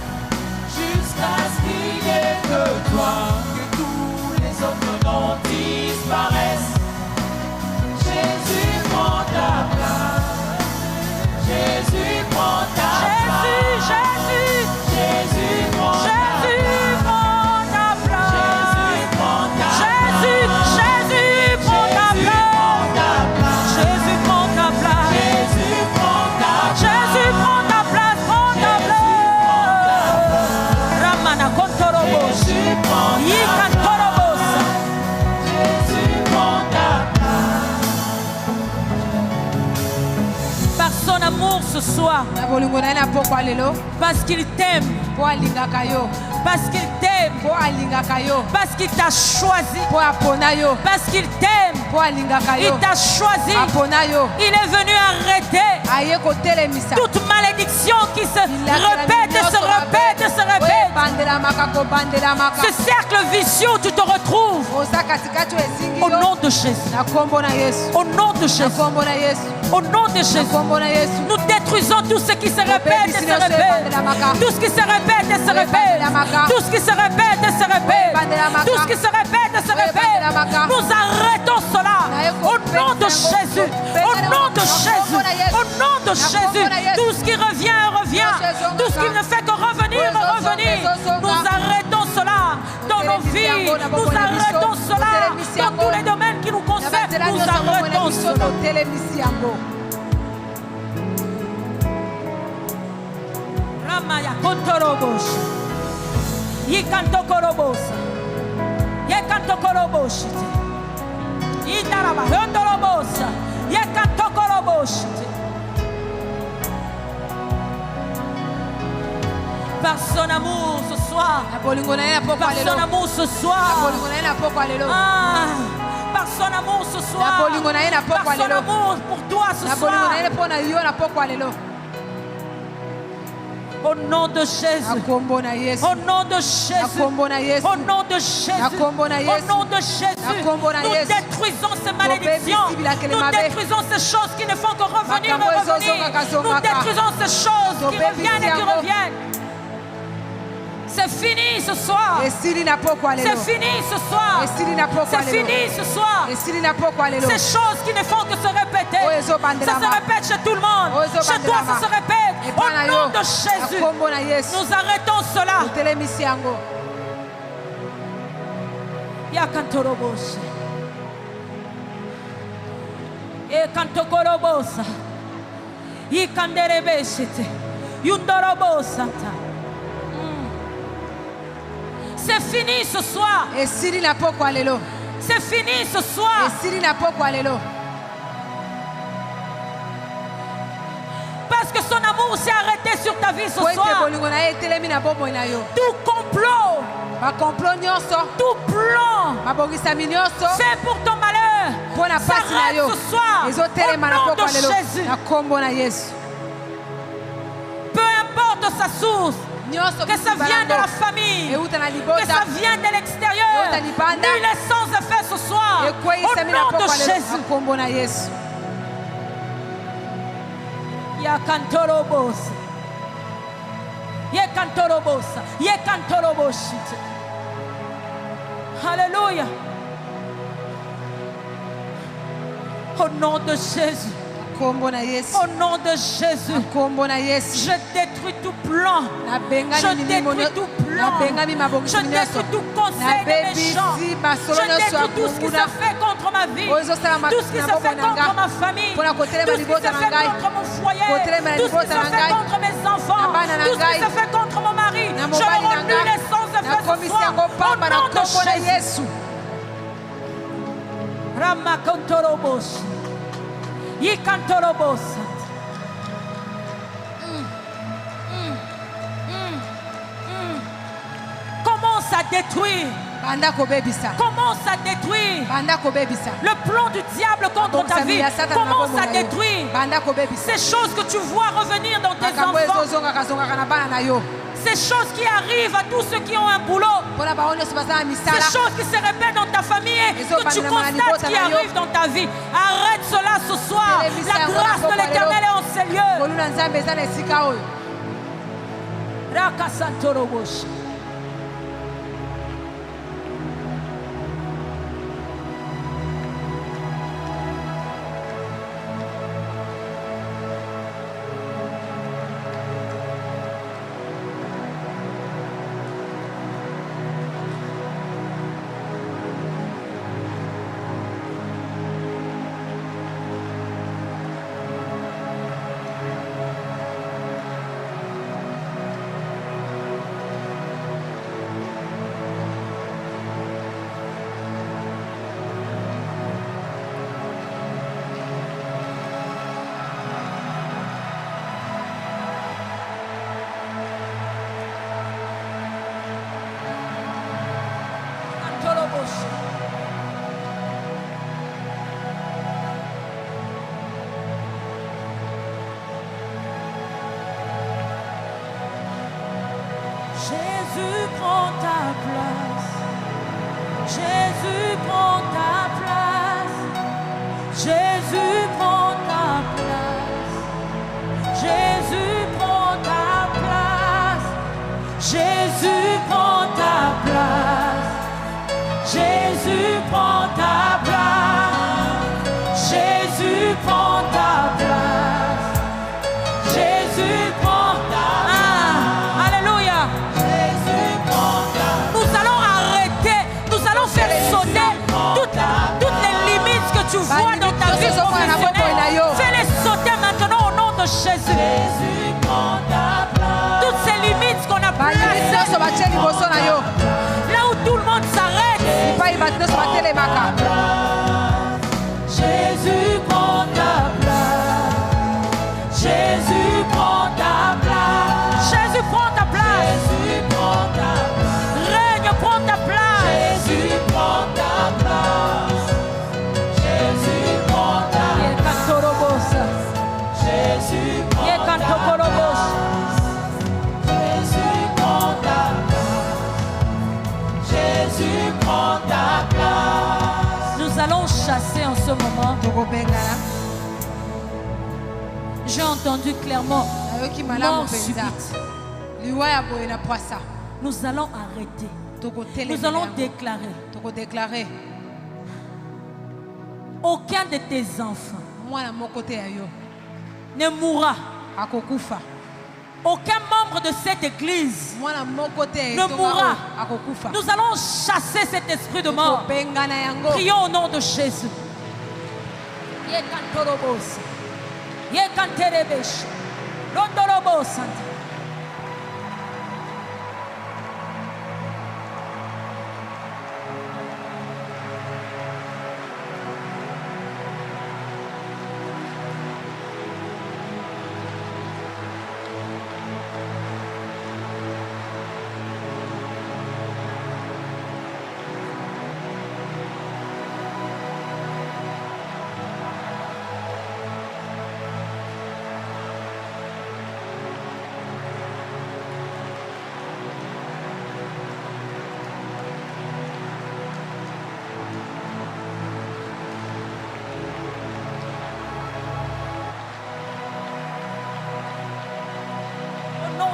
Speaker 1: Jusqu'à ce qu'il n'y ait que toi. Que tous les autres noms disparaissent. Jésus prend ta place. Jésus prend ta place. Jésus prend ta place. Jésus prend ta place. Jésus prend ta place. Jésus prend ta place. Jésus prend ta place. Jésus prend ta place. Prends ta place. Ramana Kontorobos. Yikantorobos. Jésus prend ta place. Par son amour ce soir. Parce qu'il t'aime. Parce qu'il t'aime. Parce qu'il t'a choisi. Parce qu'il t'aime. Il t'a choisi. Il est venu arrêter toute malédiction qui se répète et se répète et se répète. Ce cercle vicieux où tu te retrouves. Au nom de Jésus. Au nom de Jésus. Au nom de Jésus. Nous détruisons tout ce qui se répète et se répète. Tout ce qui se répète et se répète. Tout ce qui se répète et se répète. Tout ce qui se répète et se répète. Nous arrêtons cela. Au nom de Jésus. Au nom de Jésus. Au nom de Jésus. Tout ce qui revient, revient. Tout ce qui ne fait que revenir, revenir. Nous arrêtons cela dans nos vies. Nous arrêtons cela dans tous les domaines qui nous concernent. Nous arrêtons cela. Ramaya Kontorobos. Yikantokorobos. Yekantokorobos. Yitaraba Hondorobos. Yekantokorobos. Par son amour ce soir. Par son amour ce soir. Ah, par son amour ce soir. Par son amour pour toi ce soir. Au nom de Jésus. Au nom de Jésus. Au nom de Jésus. Au nom de Jésus. Nous détruisons ces malédictions. Nous détruisons ces choses qui ne font que revenir et revenir. Nous détruisons ces choses qui reviennent et qui reviennent. C'est fini ce soir. C'est fini ce soir. C'est fini ce soir. Ces choses qui ne font que se répéter. Ça se répète chez tout le monde. Chez toi, ça se répète. Au nom de Jésus, nous arrêtons cela. Yakantorobosa. Yakantokorobosa. Yikanderebeshete. Yundorobosata. C'est fini ce soir. C'est fini ce soir. Parce que son amour s'est arrêté sur ta vie ce soir. Tout complot, tout plan fait pour ton malheur s'arrête ce soir. Au nom de Jésus. Peu importe sa source. Que ça vienne de la famille, que ça vienne de l'extérieur, nul est sans effet ce soir. Au nom de Jésus. Yakantorobos. Yakantorobos. Yakantorobos. Alléluia. Au nom de Jésus. Au nom de Jésus, je détruis tout plan. Je détruis tout plan. Je détruis tout conseil des méchants. Je détruis tout ce qui s'est fait contre ma vie. Tout ce qui s'est fait contre ma famille. Tout ce qui s'est fait contre mon foyer. Tout ce qui s'est fait contre mes enfants. Tout ce qui s'est fait contre mon mari. Je le rends nul et sans effet ce soir. Au nom de Jésus. Ramakontorobos. Commence à détruire. Commence à détruire. Le plan du diable contre ta vie. Commence à détruire. Ces choses que tu vois revenir dans tes enfants. Ces choses qui arrivent à tous ceux qui ont un boulot. Ces choses qui se répètent dans ta famille et que tu constates qui arrivent dans ta vie. Arrête cela ce soir. La grâce de l'Éternel est en ces lieux. Rakasantorobosh. Jésus prend ta place. Jésus prend ta place. Jésus prend ta place. Jésus prend ta place. Jésus prend ta place. Jésus prend ta place. Jésus prend ta place. Jésus prend ta place. Alléluia. Jésus prend ta place. Nous allons arrêter. Nous allons faire sauter ce moment, j'ai entendu clairement mort subite. Nous allons arrêter. Nous allons déclarer. Aucun de tes enfants ne mourra. Aucun membre de cette église ne mourra. Nous allons chasser cet esprit de mort. Prions au nom de Jésus.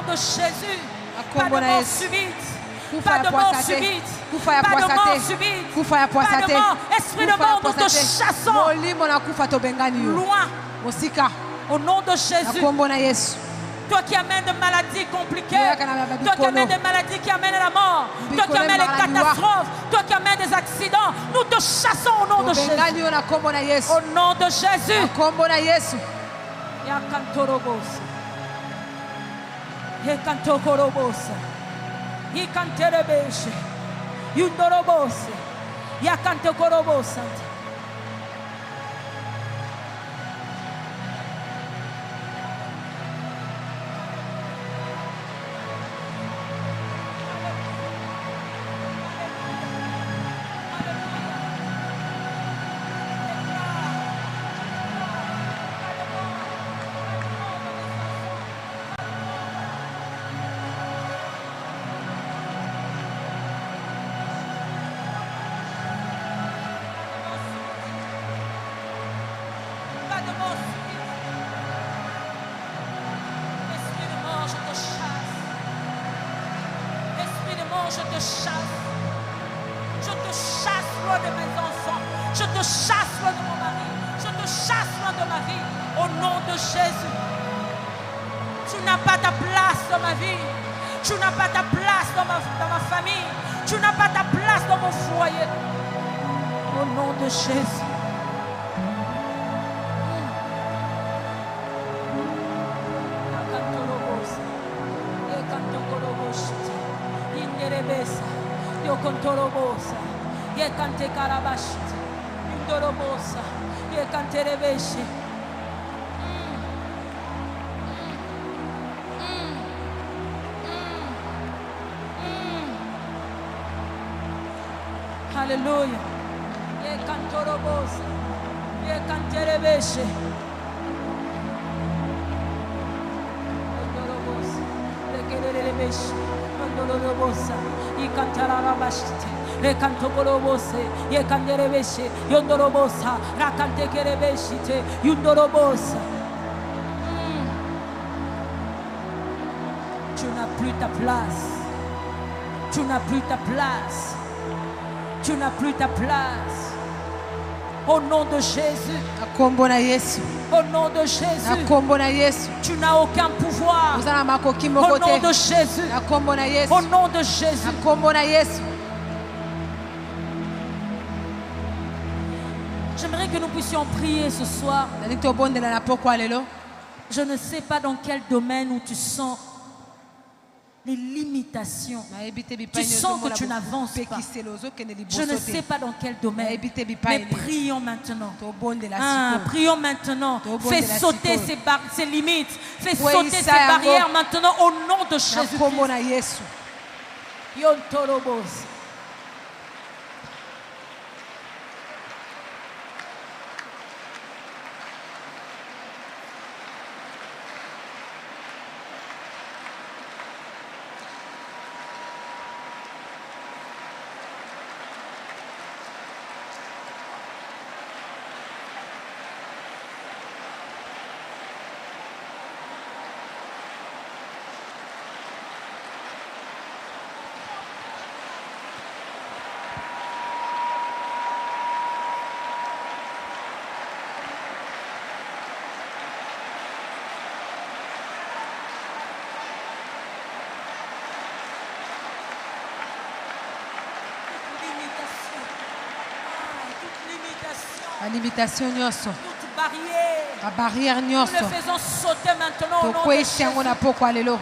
Speaker 1: De Jésus, pas de mort subite, pas de mort subite, pas de mort subite, pas de mort, esprit de mort, nous te chassons loin, au nom de Jésus. Toi qui amènes des maladies compliquées, toi qui amènes des maladies qui amènent la mort, toi qui amènes les catastrophes, toi qui amènes des accidents, nous te chassons au nom de Jésus. Au nom de Jésus. Yakantokorobosa, Yakanterebeshe, Yundorobose, Yakantokorobosa. Je te chasse. Je te chasse loin de mes enfants. Je te chasse loin de mon mari. Je te chasse loin de ma vie. Au nom de Jésus. Tu n'as pas ta place dans ma vie. Tu n'as pas ta place dans ma famille. Tu n'as pas ta place dans mon foyer. Au nom de Jésus. Yo contorobosa, ye cante carabashi, indorobosa, ye cante rebeshi. Hallelujah. Ye cantorobosa, ye cante rebeshi. Indorobosa, ye cante rebeshi. Yondorobosa, y cantará bashite, le canto corobose, y canderebeshe, yondorobosa, rakante kerebeshite, yondorobosa. Tu n'as plus ta place. Tu n'as plus ta place. Tu n'as plus ta place. Au nom de Jésus. Au nom de Jésus. Tu n'as aucun pouvoir. Au nom de Jésus. Au nom de Jésus. J'aimerais que nous puissions prier ce soir. Je ne sais pas dans quel domaine où tu sens les limitations. Tu sens que tu n'avances pas. Je ne sais pas dans quel domaine. Mais prions maintenant. Prions maintenant. Fais sauter ces limites. Fais sauter ces barrières maintenant au nom de Jésus.
Speaker 2: La limitation nyonso.
Speaker 1: Toute barrière.
Speaker 2: La barrière
Speaker 1: Nous
Speaker 2: nyonso.
Speaker 1: le faisons sauter maintenant au nom de
Speaker 2: Tokwesi
Speaker 1: Jésus.
Speaker 2: yango na poko alelo.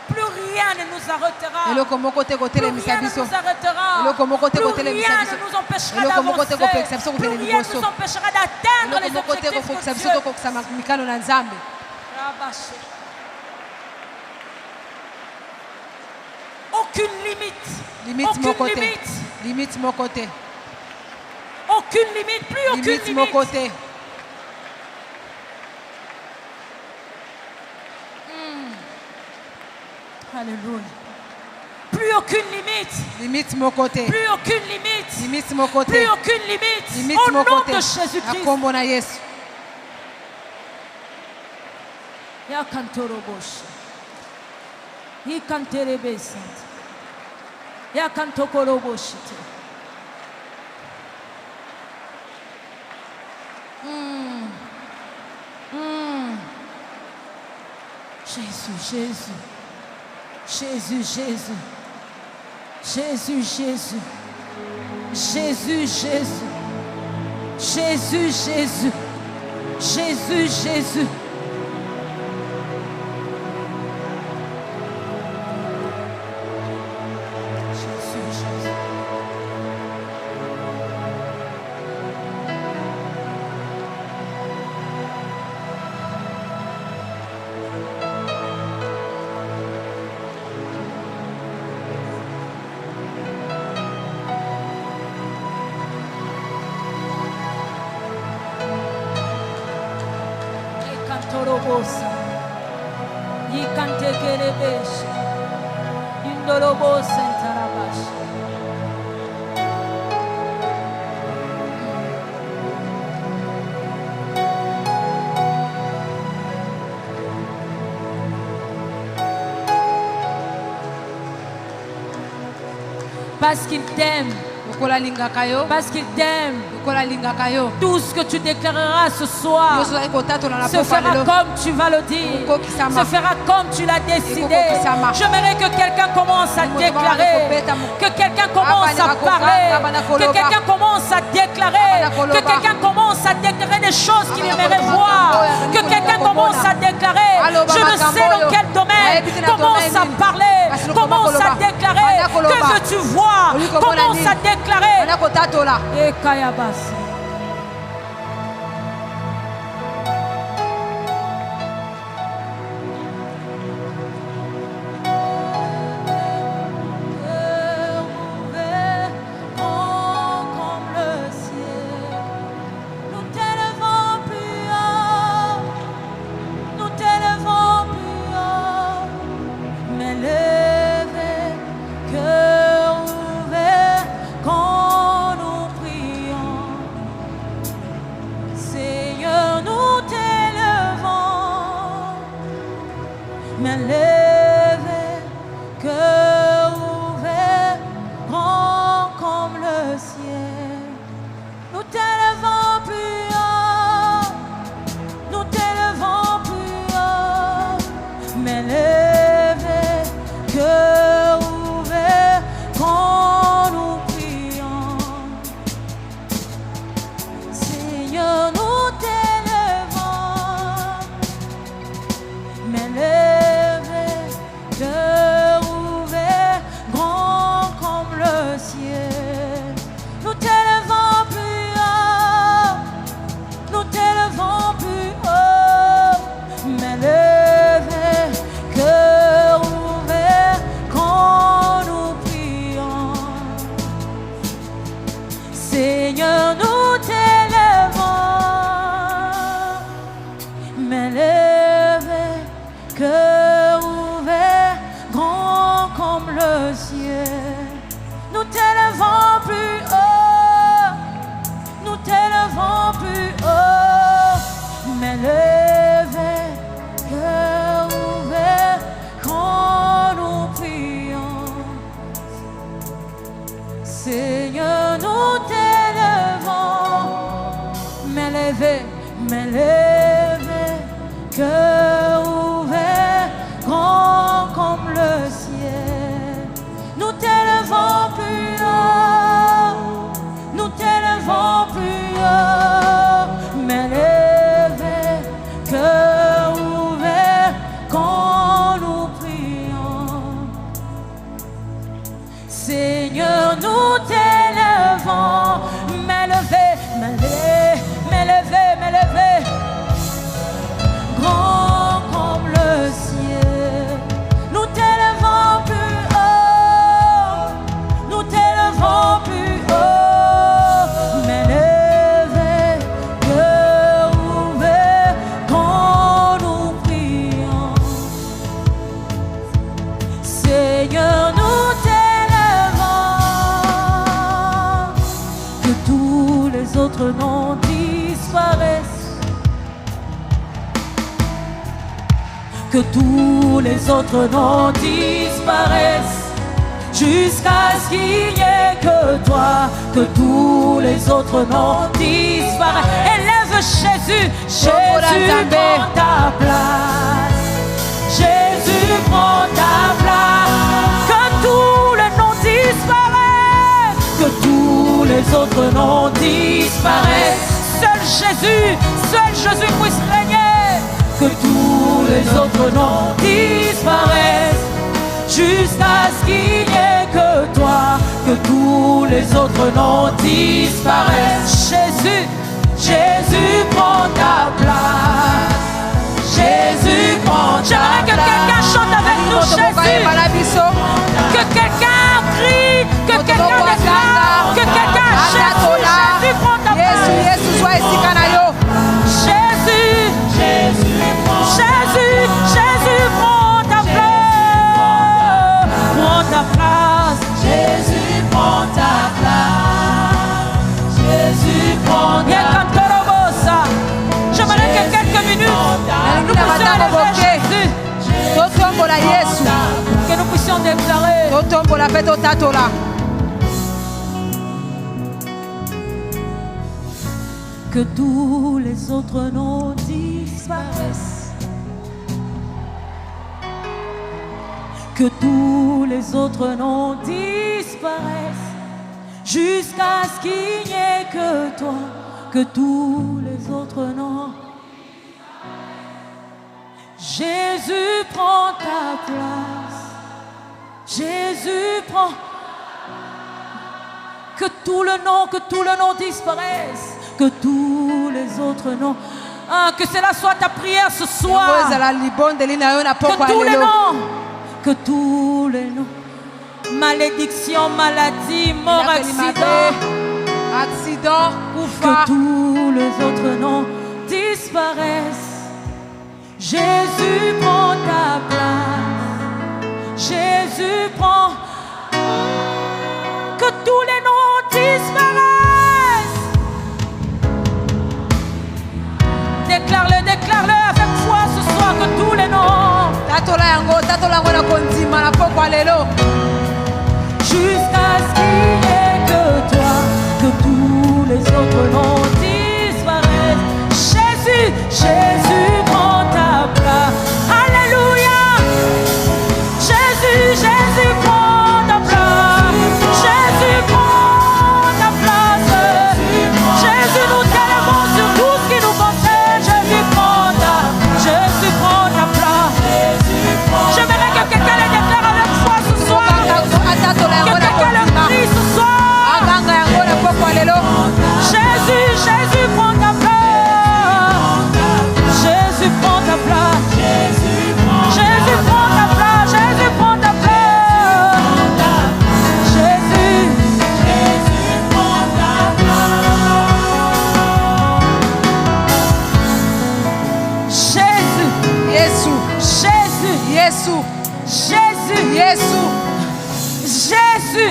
Speaker 1: Plus rien ne nous arrêtera.
Speaker 2: Eloko moko te
Speaker 1: Plus
Speaker 2: kotelemisa
Speaker 1: rien ne
Speaker 2: biso.
Speaker 1: nous arrêtera.
Speaker 2: Eloko moko te
Speaker 1: Plus
Speaker 2: kotelemisa
Speaker 1: rien
Speaker 2: biso.
Speaker 1: ne nous empêchera
Speaker 2: Eloko moko te kopekisa
Speaker 1: d'avancer.
Speaker 2: biso
Speaker 1: Plus
Speaker 2: kokende
Speaker 1: rien ne
Speaker 2: liboso.
Speaker 1: nous empêchera d'atteindre les
Speaker 2: Eloko moko te
Speaker 1: objectifs
Speaker 2: kokokisa
Speaker 1: de
Speaker 2: biso
Speaker 1: Dieu.
Speaker 2: tokokisa mikano na Nzambe.
Speaker 1: Rabaché. Aucune limite.
Speaker 2: Limite
Speaker 1: Aucune
Speaker 2: moko te.
Speaker 1: limite.
Speaker 2: Limite moko te.
Speaker 1: Aucune limite. Plus aucune
Speaker 2: Limite
Speaker 1: limite.
Speaker 2: moko te.
Speaker 1: Alléluia. Plus aucune limite.
Speaker 2: Limite moko te.
Speaker 1: Plus aucune limite.
Speaker 2: Limite moko te.
Speaker 1: Plus aucune limite.
Speaker 2: Limite
Speaker 1: Au nom
Speaker 2: moko te.
Speaker 1: de Jésus-Christ.
Speaker 2: Na kombo na Yesu.
Speaker 1: Ya kantorobosha. Yi kanterebesant. Ya kantokoroboshite. Jésus, Jésus. Jésus, Jésus. Jésus, Jésus. Jésus, Jésus. Jésus, Jésus. Jésus, Jésus. Jésus, Jésus. Ekantorobosa. Yikantekerebesha. Indorobosa entarabasha. Parce qu'il t'aime.
Speaker 2: Lokola lingaka yo.
Speaker 1: Parce qu'il t'aime.
Speaker 2: Lokola lingaka yo.
Speaker 1: Tout ce que tu déclareras ce soir
Speaker 2: Nyonso ozali kotatola na
Speaker 1: se
Speaker 2: poko
Speaker 1: fera
Speaker 2: alelo.
Speaker 1: comme tu vas le dire.
Speaker 2: Ekokisama.
Speaker 1: Se fera comme tu l'as décidé.
Speaker 2: Ekokisama.
Speaker 1: J'aimerais que quelqu'un commence à déclarer. Que quelqu'un commence à parler. Que quelqu'un commence à déclarer. Que quelqu'un commence à déclarer des choses qu'il aimerait voir. Que quelqu'un commence à déclarer. Je ne sais dans quel domaine. Commence à parler. Commence à déclarer. Que veux-tu voir? Commence à déclarer.
Speaker 2: Ana kotatola.
Speaker 1: Et Kayabas. Mais levé, cœur ouvert, grand comme le ciel. Nous t'élevons plus haut, nous t'élevons plus haut. Mais levé, cœur ouvert, quand nous prions. Seigneur, nous t'élevons. Mais cœur ouvert, grand comme le ciel. Nous t'élevons plus haut, nous t'élevons plus haut. Mais levé, cœur ouvert, quand nous prions. Seigneur, nous t'élevons. Mais levé, cœur ouvert, grand comme le ciel. Nous t'élevons plus haut, nous t'élevons plus haut. Mais levé, cœur ouvert, quand nous prions. Seigneur, nous t'élevons. Mais levé, cœur ouvert, que tous les autres noms disparaissent, jusqu'à ce qu'il n'y ait que toi, que tous les autres noms disparaissent. Élève Jésus, Jésus prend ta place, Jésus prend ta place, que tous les noms disparaissent, que tous les autres noms disparaissent. Seul Jésus puisse régner, que tous les autres noms disparaissent, jusqu'à ce qu'il n'y ait que toi, que tous les autres noms disparaissent. Jésus, Jésus prend ta place, Jésus prend ta place. J'aimerais que quelqu'un chante avec nous Jésus, que quelqu'un crie, que quelqu'un déclare, que quelqu'un Jésus prend ta place. Jésus, Jésus prend ta place, prends ta place. Jésus prend ta place, Jésus prend ta place. J'aimerais que quelques minutes nous puissions élever Jésus, que nous puissions déclarer que tous les autres noms disparaissent, que tous les autres noms disparaissent, jusqu'à ce qu'il n'y ait que toi, que tous les autres noms. Jésus prend ta place, Jésus prend. Que tout le nom disparaisse, que tous les autres noms. Ah, que cela soit ta prière ce soir. Que tous les noms. Malédiction, maladie, mort, accident, que tous les autres noms disparaissent. Jésus prend ta place, Jésus prend. Que tous les noms disparaissent. Déclare-le, déclare-le avec foi ce soir, que tous les noms. Jusqu'à ce qu'il n'y ait que toi, que tous les autres noms disparaissent. Jésus, Jésus prend ta place. Alléluia. Jésus, Jésus prend ta place. Jésus prend ta place. Jésus, nous t'élevons sur tout ce qui nous concerne. Jésus prend ta place. J'aimerais que quelqu'un le déclare avec foi ce soir. Que quelqu'un le crie ce soir. Jésus, Jésus prend ta place. Jésus prend ta place. Jésus prend ta place. Jésus prend ta place. Jésus prend ta place. Jésus.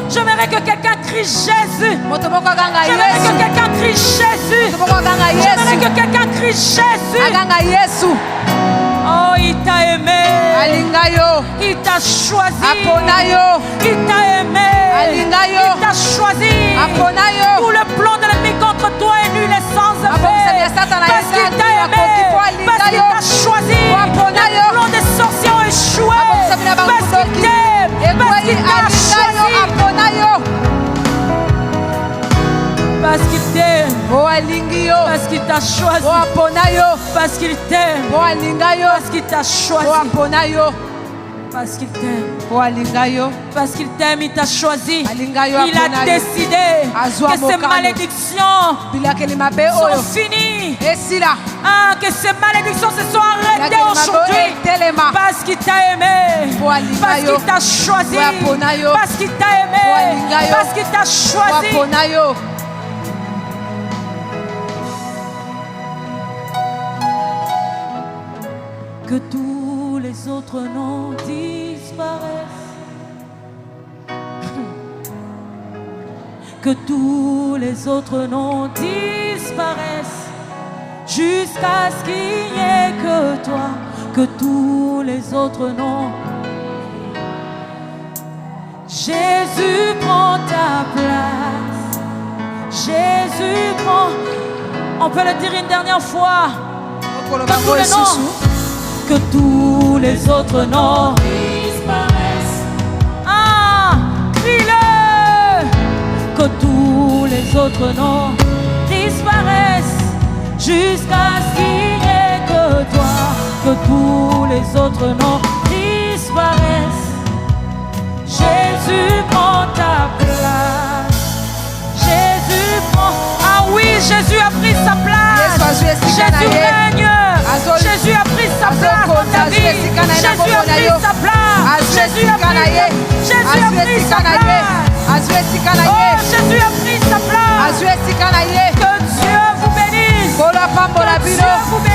Speaker 1: J'aimerais que quelqu'un crie Jésus. J'aimerais que quelqu'un crie Jésus. J'aimerais que quelqu'un crie Jésus. Oh, il t'a aimé. Il t'a choisi. Il t'a aimé. Il t'a choisi. Tout le plan de l'ennemi contre toi est nul et sans effet. Parce qu'il t'a aimé. Parce qu'il t'a choisi. Le plan des sorciers ont échoué. Parce qu'il t'aime. Parce qu'il t'a choisi. Parce qu'il t'aime. Parce qu'il t'a choisi. Parce qu'il t'aime. Parce qu'il t'a choisi. Parce qu'il t'aime. Parce qu'il t'aime, il t'a choisi. Il a décidé que ces malédictions sont finies. Ah, que ces malédictions se sont arrêtées aujourd'hui. Parce qu'il t'a aimé. Parce qu'il t'a choisi. Parce qu'il t'a aimé. Parce qu'il t'a choisi. Que tous les autres noms disparaissent. Que tous les autres noms disparaissent. Jusqu'à ce qu'il n'y ait que toi. que tous les autres noms. Jésus prend ta place. Jésus prend. On peut le dire une dernière fois. Que tous les noms, que tous les autres noms disparaissent. Ah, crie-le. Que tous les autres noms disparaissent jusqu'à ce qu'il n'y ait que toi. Que tous les autres noms disparaissent. Jésus prend ta place. Jésus prend. Ah oui, Jésus a pris sa place. Jésus règne. Jésus a pris sa place dans ta vie. Jésus a pris sa place. Jésus a pris sa place. Oh, Jésus a pris sa place. Que Dieu vous bénisse. Que Dieu vous bénisse.